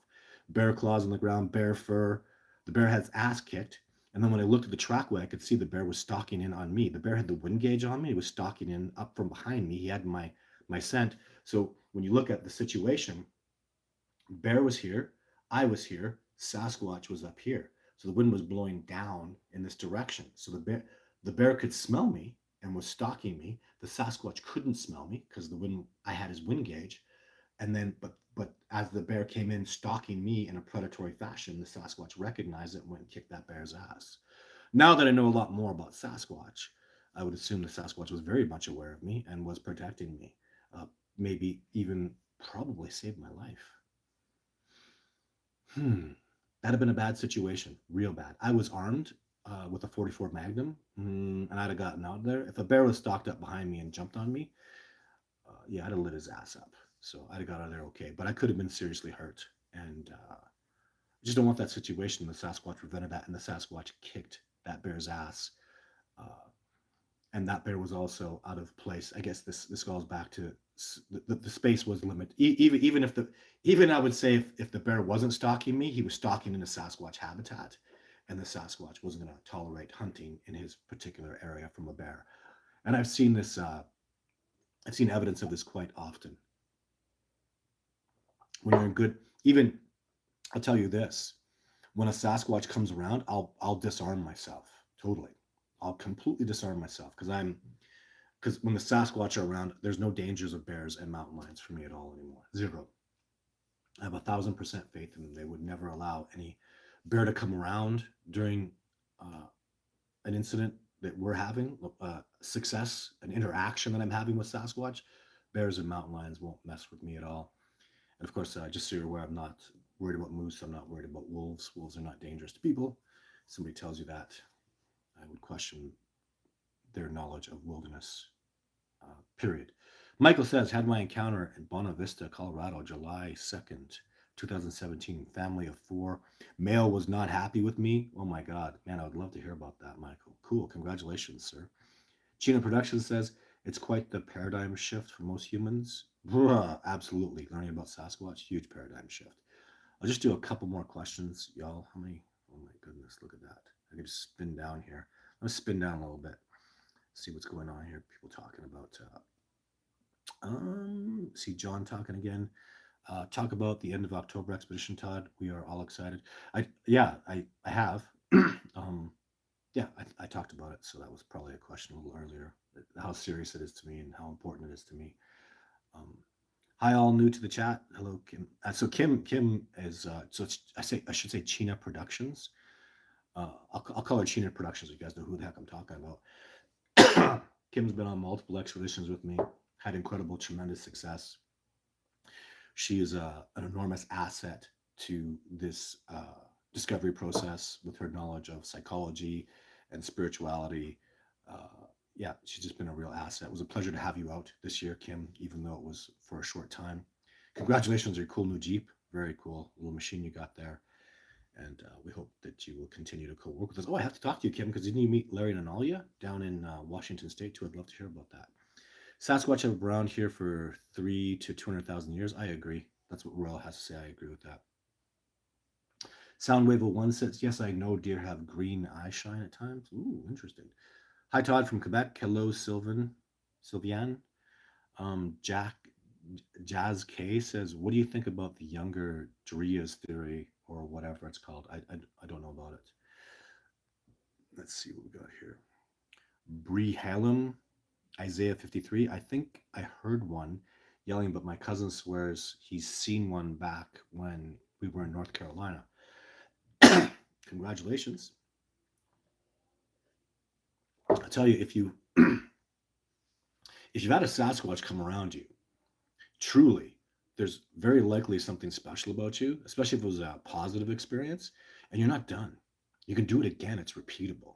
Bear claws on the ground, bear fur. The bear had its ass kicked. And then when I looked at the trackway, I could see the bear was stalking in on me. The bear had the wind gauge on me. He was stalking in up from behind me. He had my scent. So when you look at the situation, bear was here, I was here, Sasquatch was up here. So the wind was blowing down in this direction. So the bear could smell me and was stalking me. The Sasquatch couldn't smell me because the wind I had his wind gauge. And then but as the bear came in stalking me in a predatory fashion, the Sasquatch recognized it and went and kicked that bear's ass. Now that I know a lot more about Sasquatch, I would assume the Sasquatch was very much aware of me and was protecting me. Maybe even probably saved my life. That'd have been a bad situation, real bad. I was armed with a 44 Magnum, and I'd have gotten out there. If a bear was stalked up behind me and jumped on me, yeah, I'd have lit his ass up. So I'd have got out of there okay. But I could have been seriously hurt, and I just don't want that situation. The Sasquatch prevented that, and the Sasquatch kicked that bear's ass. Uh, and that bear was also out of place. I guess this goes back to the space was limited. Even I would say if the bear wasn't stalking me, he was stalking in a Sasquatch habitat, and the Sasquatch wasn't going to tolerate hunting in his particular area from a bear. And I've seen this. I've seen evidence of this quite often. When you're in good, even I'll tell you this: when a Sasquatch comes around, I'll disarm myself totally. I'll completely disarm myself because when the Sasquatch are around, there's no dangers of bears and mountain lions for me at all anymore. Zero. I have 1,000% faith in them. They would never allow any bear to come around during uh, an incident that we're having, success, an interaction that I'm having with Sasquatch. Bears and mountain lions won't mess with me at all. And of course, just so you're aware, I'm not worried about moose. I'm not worried about wolves. Wolves are not dangerous to people. Somebody tells you that, I would question their knowledge of wilderness, period. Michael says, had my encounter in Bona Vista, Colorado, July 2nd, 2017. Family of four. Male was not happy with me. Oh my God. Man, I would love to hear about that, Michael. Cool. Congratulations, sir. Chino Productions says, it's quite the paradigm shift for most humans. Bruh, absolutely. Learning about Sasquatch, huge paradigm shift. I'll just do a couple more questions, y'all. How many? Oh my goodness, look at that. I can just spin down here. Let's spin down a little bit. See what's going on here. People talking about. See John talking again. Talk about the end of October expedition, Todd. We are all excited. I have. Yeah, I talked about it, so that was probably a question a little earlier. How serious it is to me and how important it is to me. Um, Hi, all new to the chat. Hello, Kim. So Kim is I should say China Productions. I'll call her China Productions. So you guys know who the heck I'm talking about. Kim's been on multiple expeditions with me, had incredible, tremendous success. She is an enormous asset to this discovery process with her knowledge of psychology and spirituality. Yeah, she's just been a real asset. It was a pleasure to have you out this year, Kim, even though it was for a short time. Congratulations on your cool new Jeep. Very cool little machine you got there. And we hope that you will continue to co-work with us. Oh, I have to talk to you, Kim, because didn't you meet Larry and Analia down in Washington State too? I'd love to hear about that. Sasquatch have been around here for 3 to 200,000 years. I agree. That's what Royal has to say. I agree with that. Soundwave01 says, yes, I know deer have green eye shine at times. Ooh, interesting. Hi, Todd from Quebec. Hello, Sylvian. Jack Jazz K says, "What do you think about the younger Dria's theory or whatever it's called?" I don't know about it. Let's see what we got here. Bree Hallam, Isaiah 53. I think I heard one yelling, but my cousin swears he's seen one back when we were in North Carolina. Congratulations. I tell you, if you've had a Sasquatch come around you, truly, there's very likely something special about you, especially if it was a positive experience, and you're not done. You can do it again. It's repeatable.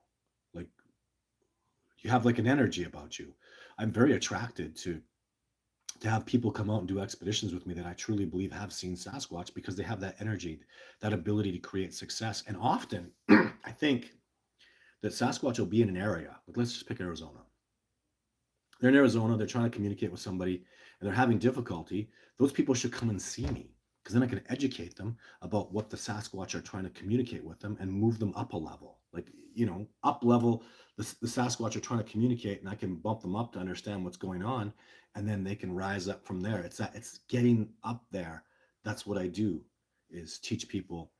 Like you have like an energy about you. I'm very attracted to have people come out and do expeditions with me that I truly believe have seen Sasquatch because they have that energy, that ability to create success. And often, I think that Sasquatch will be in an area. Like let's just pick Arizona. They're in Arizona, they're trying to communicate with somebody, and they're having difficulty. Those people should come and see me because then I can educate them about what the Sasquatch are trying to communicate with them and move them up a level. Like, up level, the Sasquatch are trying to communicate, and I can bump them up to understand what's going on, and then they can rise up from there. It's getting up there. That's what I do, is teach people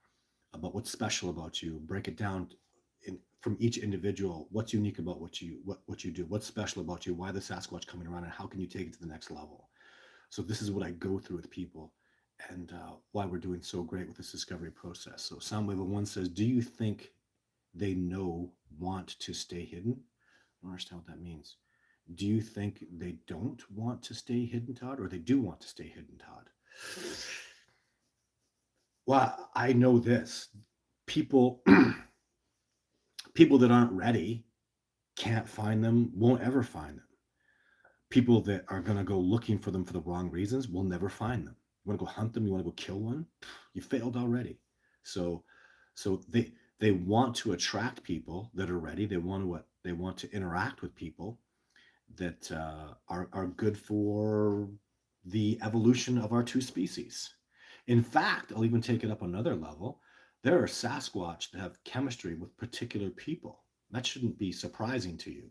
about what's special about you, break it down from each individual, what's unique about what you do, what's special about you, why the Sasquatch coming around, and how can you take it to the next level. So this is what I go through with people, and why we're doing so great with this discovery process. So Soundwave One says, "Do you think they want to stay hidden?" I don't understand what that means. Do you think they don't want to stay hidden, Todd, or they do want to stay hidden, Todd? Well, I know this. People people that aren't ready can't find them, won't ever find them. People that are going to go looking for them for the wrong reasons will never find them. You want to go hunt them, you want to go kill one, you failed already. So they want to attract people that are ready. They want to interact with people that are good for the evolution of our two species. In fact, I'll even take it up another level. There are Sasquatch that have chemistry with particular people. That shouldn't be surprising to you.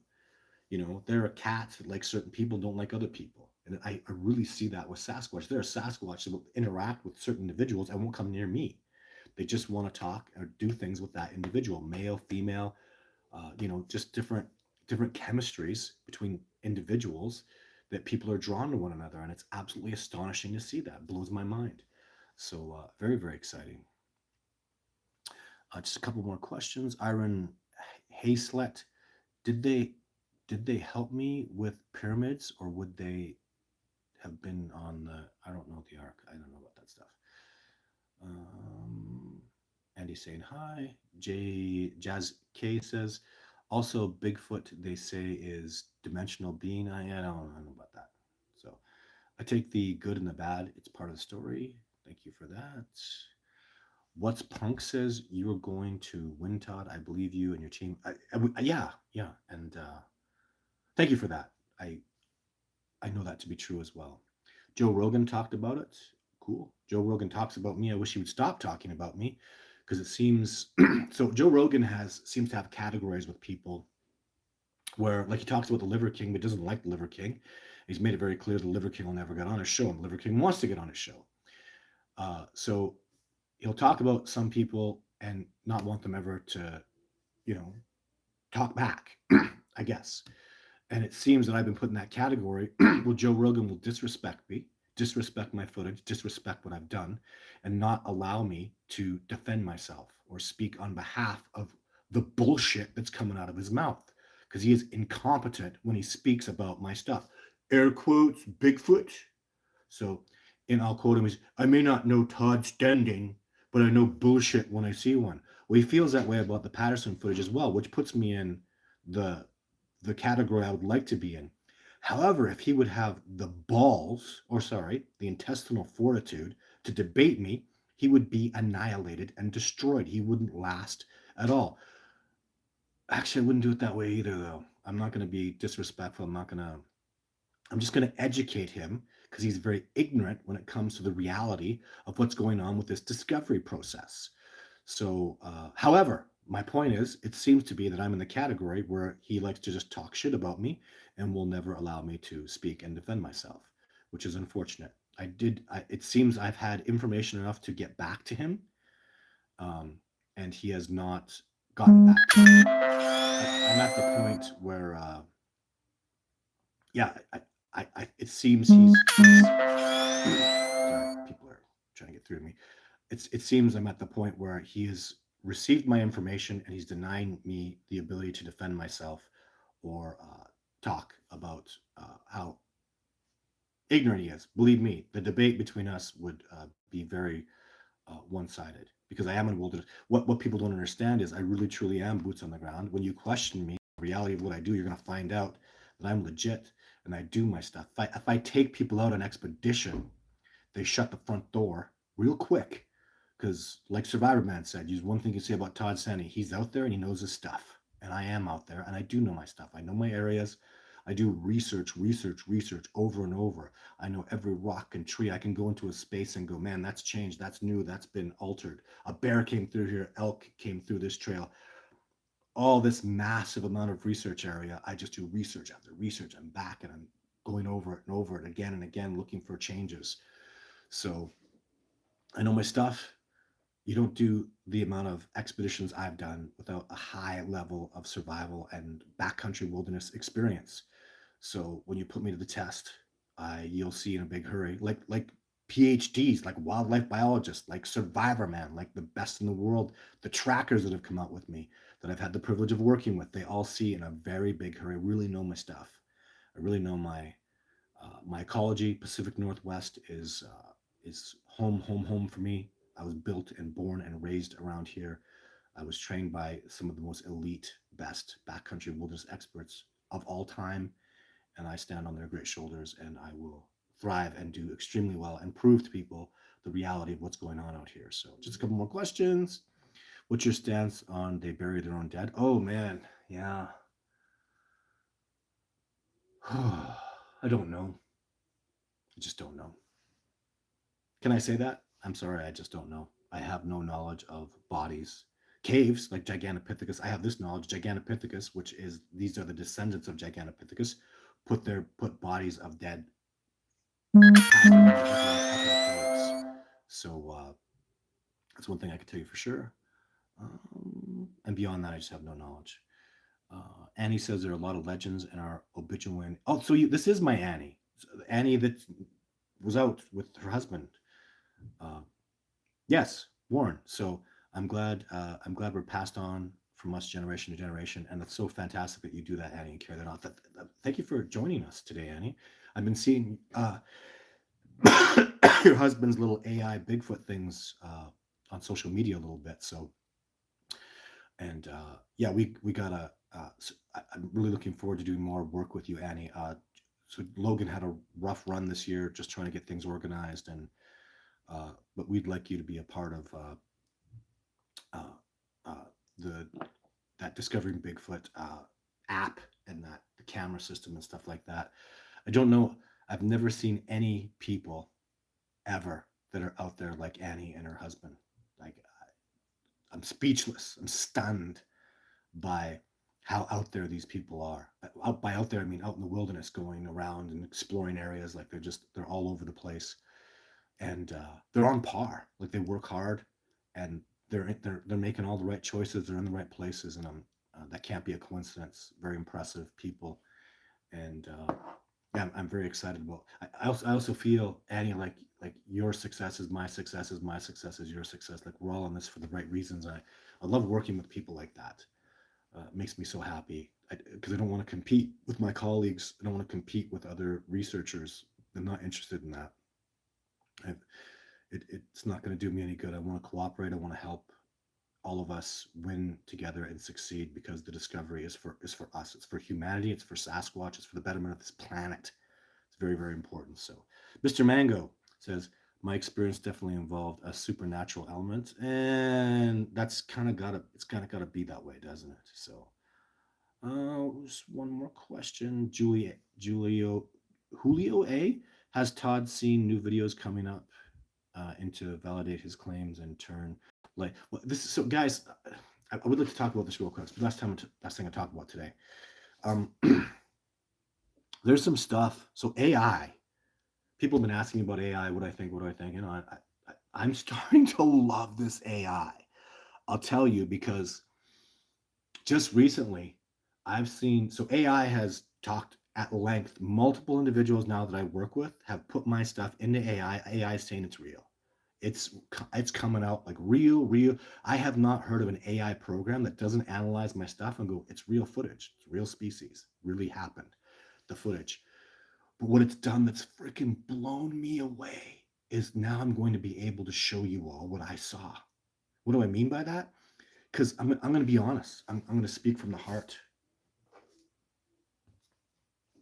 There are cats that like certain people, don't like other people. And I really see that with Sasquatch. There are Sasquatch that will interact with certain individuals and won't come near me. They just want to talk or do things with that individual, male, female, just different chemistries between individuals that people are drawn to one another. And it's absolutely astonishing to see that. It blows my mind. So very, very exciting. Just a couple more questions. Iron Hayslet, did they help me with pyramids, or would they have been on the? I don't know the ark. I don't know about that stuff. Andy saying hi. Jazz K says, also Bigfoot they say is dimensional being. I don't know about that. So I take the good and the bad. It's part of the story. Thank you for that. What's Punk says, you're going to win, Todd. I believe you and your team. Yeah, and thank you for that. I know that to be true as well. Joe Rogan talked about it. Cool. Joe Rogan talks about me. I wish he would stop talking about me because it seems so. Joe Rogan seems to have categories with people where, like, he talks about the Liver King, but doesn't like the Liver King. He's made it very clear the Liver King will never get on his show, and the Liver King wants to get on his show. So he'll talk about some people and not want them ever to, talk back, I guess. And it seems that I've been put in that category. Well, Joe Rogan will disrespect me, disrespect my footage, disrespect what I've done, and not allow me to defend myself or speak on behalf of the bullshit that's coming out of his mouth, because he is incompetent when he speaks about my stuff. Air quotes, Bigfoot. So, and I'll quote him as, I may not know Todd Standing, but I know bullshit when I see one. Well, he feels that way about the Patterson footage as well, which puts me in the the category I would like to be in. However, if he would have the balls, or sorry, the intestinal fortitude to debate me, he would be annihilated and destroyed. He wouldn't last at all. Actually, I wouldn't do it that way either, though. I'm not going to be disrespectful. I'm just going to educate him because he's very ignorant when it comes to the reality of what's going on with this discovery process. So, however, my point is, it seems to be that I'm in the category where he likes to just talk shit about me and will never allow me to speak and defend myself, which is unfortunate. It seems I've had information enough to get back to him, and he has not gotten back to me. I'm at the point where, yeah, it seems sorry, people are trying to get through to me. It seems I'm at the point where he has received my information and he's denying me the ability to defend myself or talk about how ignorant he is. Believe me, the debate between us would be very one-sided because I am in wilderness. What people don't understand is I really truly am boots on the ground. When you question me, the reality of what I do, you're going to find out that I'm legit and I do my stuff. If I take people out on expedition, they shut the front door real quick because, like Survivor Man said, use one thing you say about Todd Standing. He's out there and he knows his stuff, and I am out there and I do know my stuff. I know my areas. I do research over and over. I know every rock and tree. I can go into a space and go, man, that's changed, that's new, that's been altered. A bear came through here, elk came through this trail. All this massive amount of research area. I just do research after research. I'm back and I'm going over it and over it again and again, looking for changes. So I know my stuff. You don't do the amount of expeditions I've done without a high level of survival and backcountry wilderness experience. So when you put me to the test, you'll see in a big hurry, like PhDs, like wildlife biologists, like Survivor Man, like the best in the world, the trackers that have come out with me that I've had the privilege of working with, they all see in a very big hurry, really know my stuff. I really know my ecology. Pacific Northwest is home for me. I was built and born and raised around here. I was trained by some of the most elite, best backcountry wilderness experts of all time, and I stand on their great shoulders, and I will thrive and do extremely well and prove to people the reality of what's going on out here. So, just a couple more questions. What's your stance on they bury their own dead? Oh man, yeah. I don't know. I just don't know. Can I say that? I'm sorry, I just don't know. I have no knowledge of bodies. Caves, like Gigantopithecus, I have this knowledge. Gigantopithecus, which is these are the descendants of Gigantopithecus, put bodies of dead past members up in caves. So that's one thing I can tell you for sure. And beyond that, I just have no knowledge. Annie says there are a lot of legends in our obituary. Oh, so this is my Annie. Annie that was out with her husband. Uh, Yes, Warren. So I'm glad we're passed on from us generation to generation, and it's so fantastic that you do that, Annie, and carry that on. Thank you for joining us today, Annie. I've been seeing your husband's little AI Bigfoot things on social media a little bit. So, and yeah, we gotta. I'm really looking forward to doing more work with you, Annie. So Logan had a rough run this year, just trying to get things organized, and but we'd like you to be a part of uh, uh, the that Discovering Bigfoot app and that the camera system and stuff like that. I don't know. I've never seen any people ever that are out there like Annie and her husband. Like I'm speechless. I'm stunned by how out there these people are. Out there, I mean out in the wilderness, going around and exploring areas. Like they're all over the place, and they're on par. Like they work hard, and they're making all the right choices. They're in the right places, and that can't be a coincidence. Very impressive people, and yeah, I'm very excited about. I also feel, Annie, like your success is my success, is my success is your success. Like we're all in this for the right reasons. I love working with people like that. It makes me so happy because I don't want to compete with my colleagues. I don't want to compete with other researchers. I'm not interested in that. I, it's not going to do me any good. I want to cooperate. I want to help all of us win together and succeed because the discovery is for us. It's for humanity. It's for Sasquatch. It's for the betterment of this planet. It's very, very important. So, Mr. Mango says my experience definitely involved a supernatural element, and that's kind of got to it's kind of got to be that way, doesn't it? So, just one more question. Julio A, has Todd seen new videos coming up and to validate his claims and turn like well, this? So, guys, I would like to talk about this real quick. It's the last thing I talk about today. Um, there's some stuff. So AI. People have been asking me about AI, what I think, what do I think? I'm starting to love this AI. I'll tell you, because just recently I've seen, so AI has talked at length. Multiple individuals now that I work with have put my stuff into AI. AI is saying it's real. It's coming out like real. I have not heard of an AI program that doesn't analyze my stuff and go, it's real footage, it's real species, really happened, the footage. But what it's done that's freaking blown me away is now I'm going to be able to show you all what I saw. What do I mean by that? Because I'm going to be honest. I'm going to speak from the heart.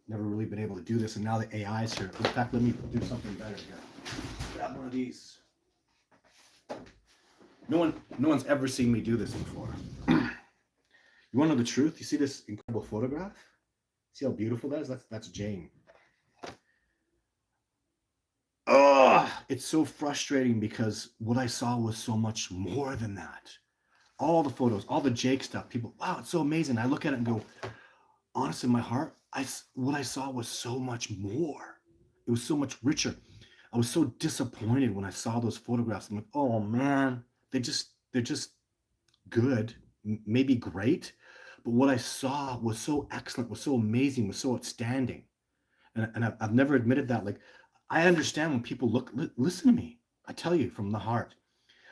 Never really been able to do this, and now the AI is here. In fact, let me do something better here. Grab one of these. No one's ever seen me do this before. You want to know the truth? You see this incredible photograph? See how beautiful that is? That's Jane. Oh, it's so frustrating because what I saw was so much more than that. All the photos, all the Jake stuff, people, wow, it's so amazing. I look at it and go, honest in my heart, what I saw was so much more. It was so much richer. I was so disappointed when I saw those photographs. I'm like, oh man, they're just good, maybe great, but what I saw was so excellent, was so amazing, was so outstanding. And I've never admitted that. Like, I understand when people listen to me. I tell you from the heart.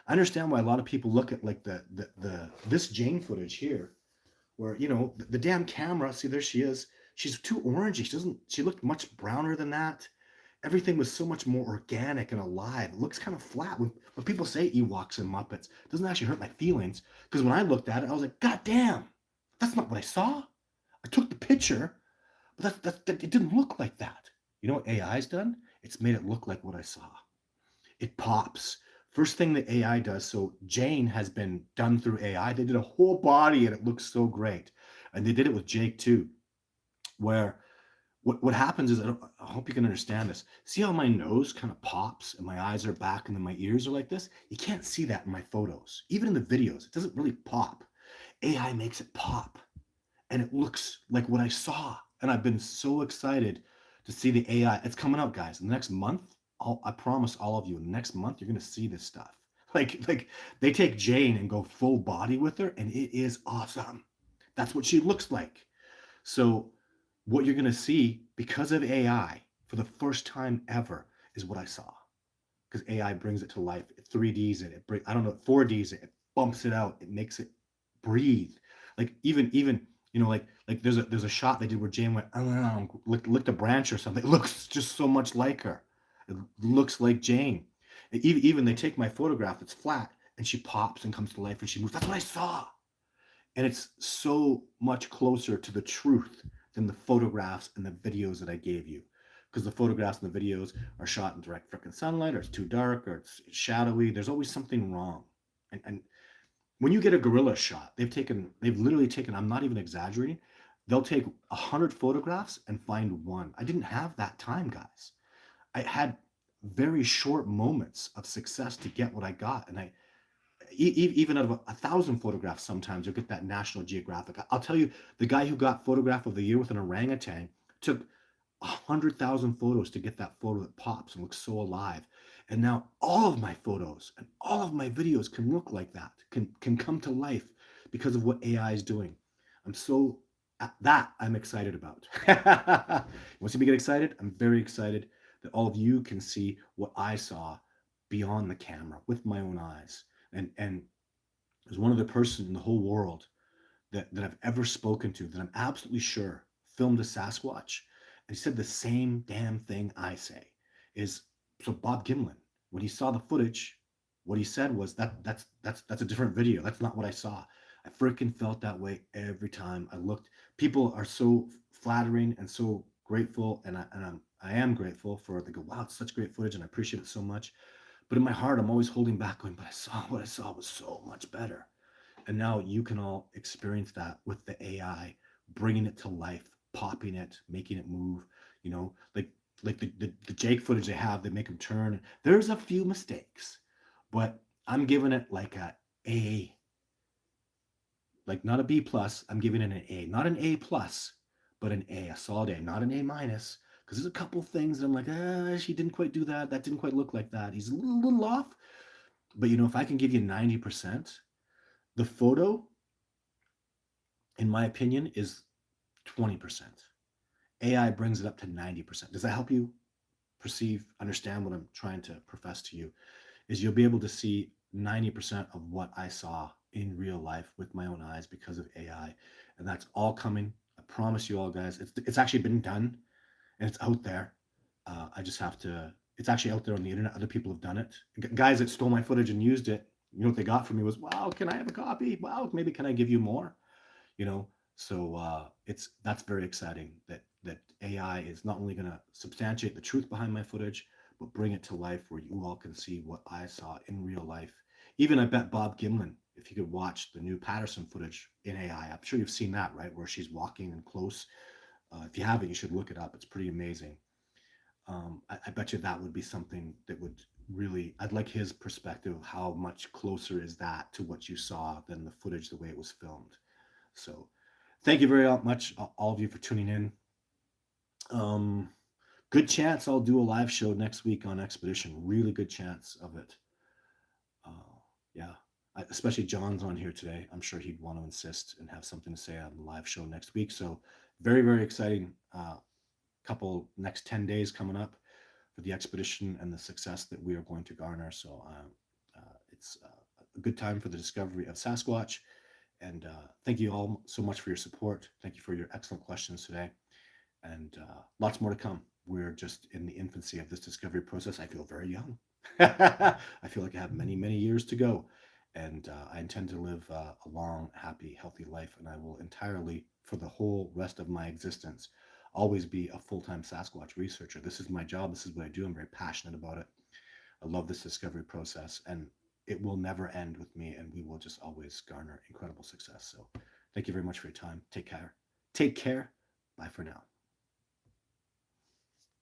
I understand why a lot of people look at like the this Jane footage here, where the damn camera. See, there she is. She's too orangey. She looked much browner than that. Everything was so much more organic and alive. It looks kind of flat. When people say Ewoks and Muppets, it doesn't actually hurt my feelings, because when I looked at it, I was like, God damn, that's not what I saw. I took the picture, but it didn't look like that. You know what AI's done? It's made it look like what I saw. It pops. First thing that AI does, so Jane has been done through AI. They did a whole body and it looks so great. And they did it with Jake too, where what happens is, I hope you can understand this. See how my nose kind of pops and my eyes are back and then my ears are like this? You can't see that in my photos. Even in the videos, it doesn't really pop. AI makes it pop and it looks like what I saw. And I've been so excited to see the AI. It's coming out, guys. In the next month, I promise all of you, in the next month, you're going to see this stuff. Like they take Jane and go full body with her, and it is awesome. That's what she looks like. So what you're going to see because of AI for the first time ever is what I saw. Because AI brings it to life. It 3Ds it. I don't know, 4Ds it. It bumps it out. It makes it breathe. Like even like there's a shot they did where Jane went, oh, licked a branch or something. It looks just so much like her. It looks like Jane. Even they take my photograph that's flat and she pops and comes to life and she moves. That's what I saw. And it's so much closer to the truth than the photographs and the videos that I gave you. Because the photographs and the videos are shot in direct freaking sunlight, or it's too dark, or it's shadowy. There's always something wrong. And when you get a gorilla shot, they've literally taken, I'm not even exaggerating, they'll take 100 photographs and find one. I didn't have that time, guys. I had very short moments of success to get what I got. And even out of 1,000 photographs, sometimes you'll get that National Geographic. I'll tell you, the guy who got photograph of the year with an orangutan took 100,000 photos to get that photo that pops and looks so alive. And now all of my photos and all of my videos can look like that, can come to life because of what AI is doing. I'm excited about. Once you get excited, I'm very excited that all of you can see what I saw beyond the camera with my own eyes. And there's one other person in the whole world that I've ever spoken to that I'm absolutely sure filmed a Sasquatch, and he said the same damn thing I say. So Bob Gimlin, when he saw the footage, what he said was that's a different video. That's not what I saw. I freaking felt that way every time I looked. People are so flattering and so grateful, and I am grateful for. They go, wow, it's such great footage, and I appreciate it so much. But in my heart, I'm always holding back, going, but what I saw was so much better. And now you can all experience that with the AI, bringing it to life, popping it, making it move. Like the Jake footage they have, they make him turn. There's a few mistakes, but I'm giving it like a A, like not a B plus. I'm giving it an A, not an A plus, but an A, a solid A, not an A minus, because there's a couple things that I'm like, she didn't quite do that. That didn't quite look like that. He's a little off. But if I can give you 90%, the photo, in my opinion, is 20%. AI brings it up to 90%. Does that help you understand what I'm trying to profess to you? Is you'll be able to see 90% of what I saw in real life with my own eyes because of AI. And that's all coming. I promise you all, guys. It's actually been done and it's out there. I just have to. It's actually out there on the internet. Other people have done it. Guys that stole my footage and used it. What they got from me was, "Wow, can I have a copy? Wow, maybe can I give you more?" You know. So that's very exciting. That AI is not only going to substantiate the truth behind my footage, but bring it to life where you all can see what I saw in real life. Even I bet Bob Gimlin, if you could watch the new Patterson footage in AI, I'm sure you've seen that, right? Where she's walking in close. If you haven't, you should look it up. It's pretty amazing. I bet you that would be something that would really, I'd like his perspective of how much closer is that to what you saw than the footage, the way it was filmed. So thank you very much, all of you, for tuning in. Um, Good chance I'll do a live show next week on Expedition. Really good chance of it. Yeah, especially John's on here today. I'm sure he'd want to insist and have something to say on the live show next week. So very, very exciting couple next 10 days coming up for the expedition and the success that we are going to garner. So it's a good time for the discovery of Sasquatch. And thank you all so much for your support. Thank you for your excellent questions today. And lots more to come. We're just in the infancy of this discovery process. I feel very young. I feel like I have many, many years to go. And I intend to live a long, happy, healthy life. And I will entirely, for the whole rest of my existence, always be a full-time Sasquatch researcher. This is my job. This is what I do. I'm very passionate about it. I love this discovery process. And it will never end with me. And we will just always garner incredible success. So thank you very much for your time. Take care. Take care. Bye for now.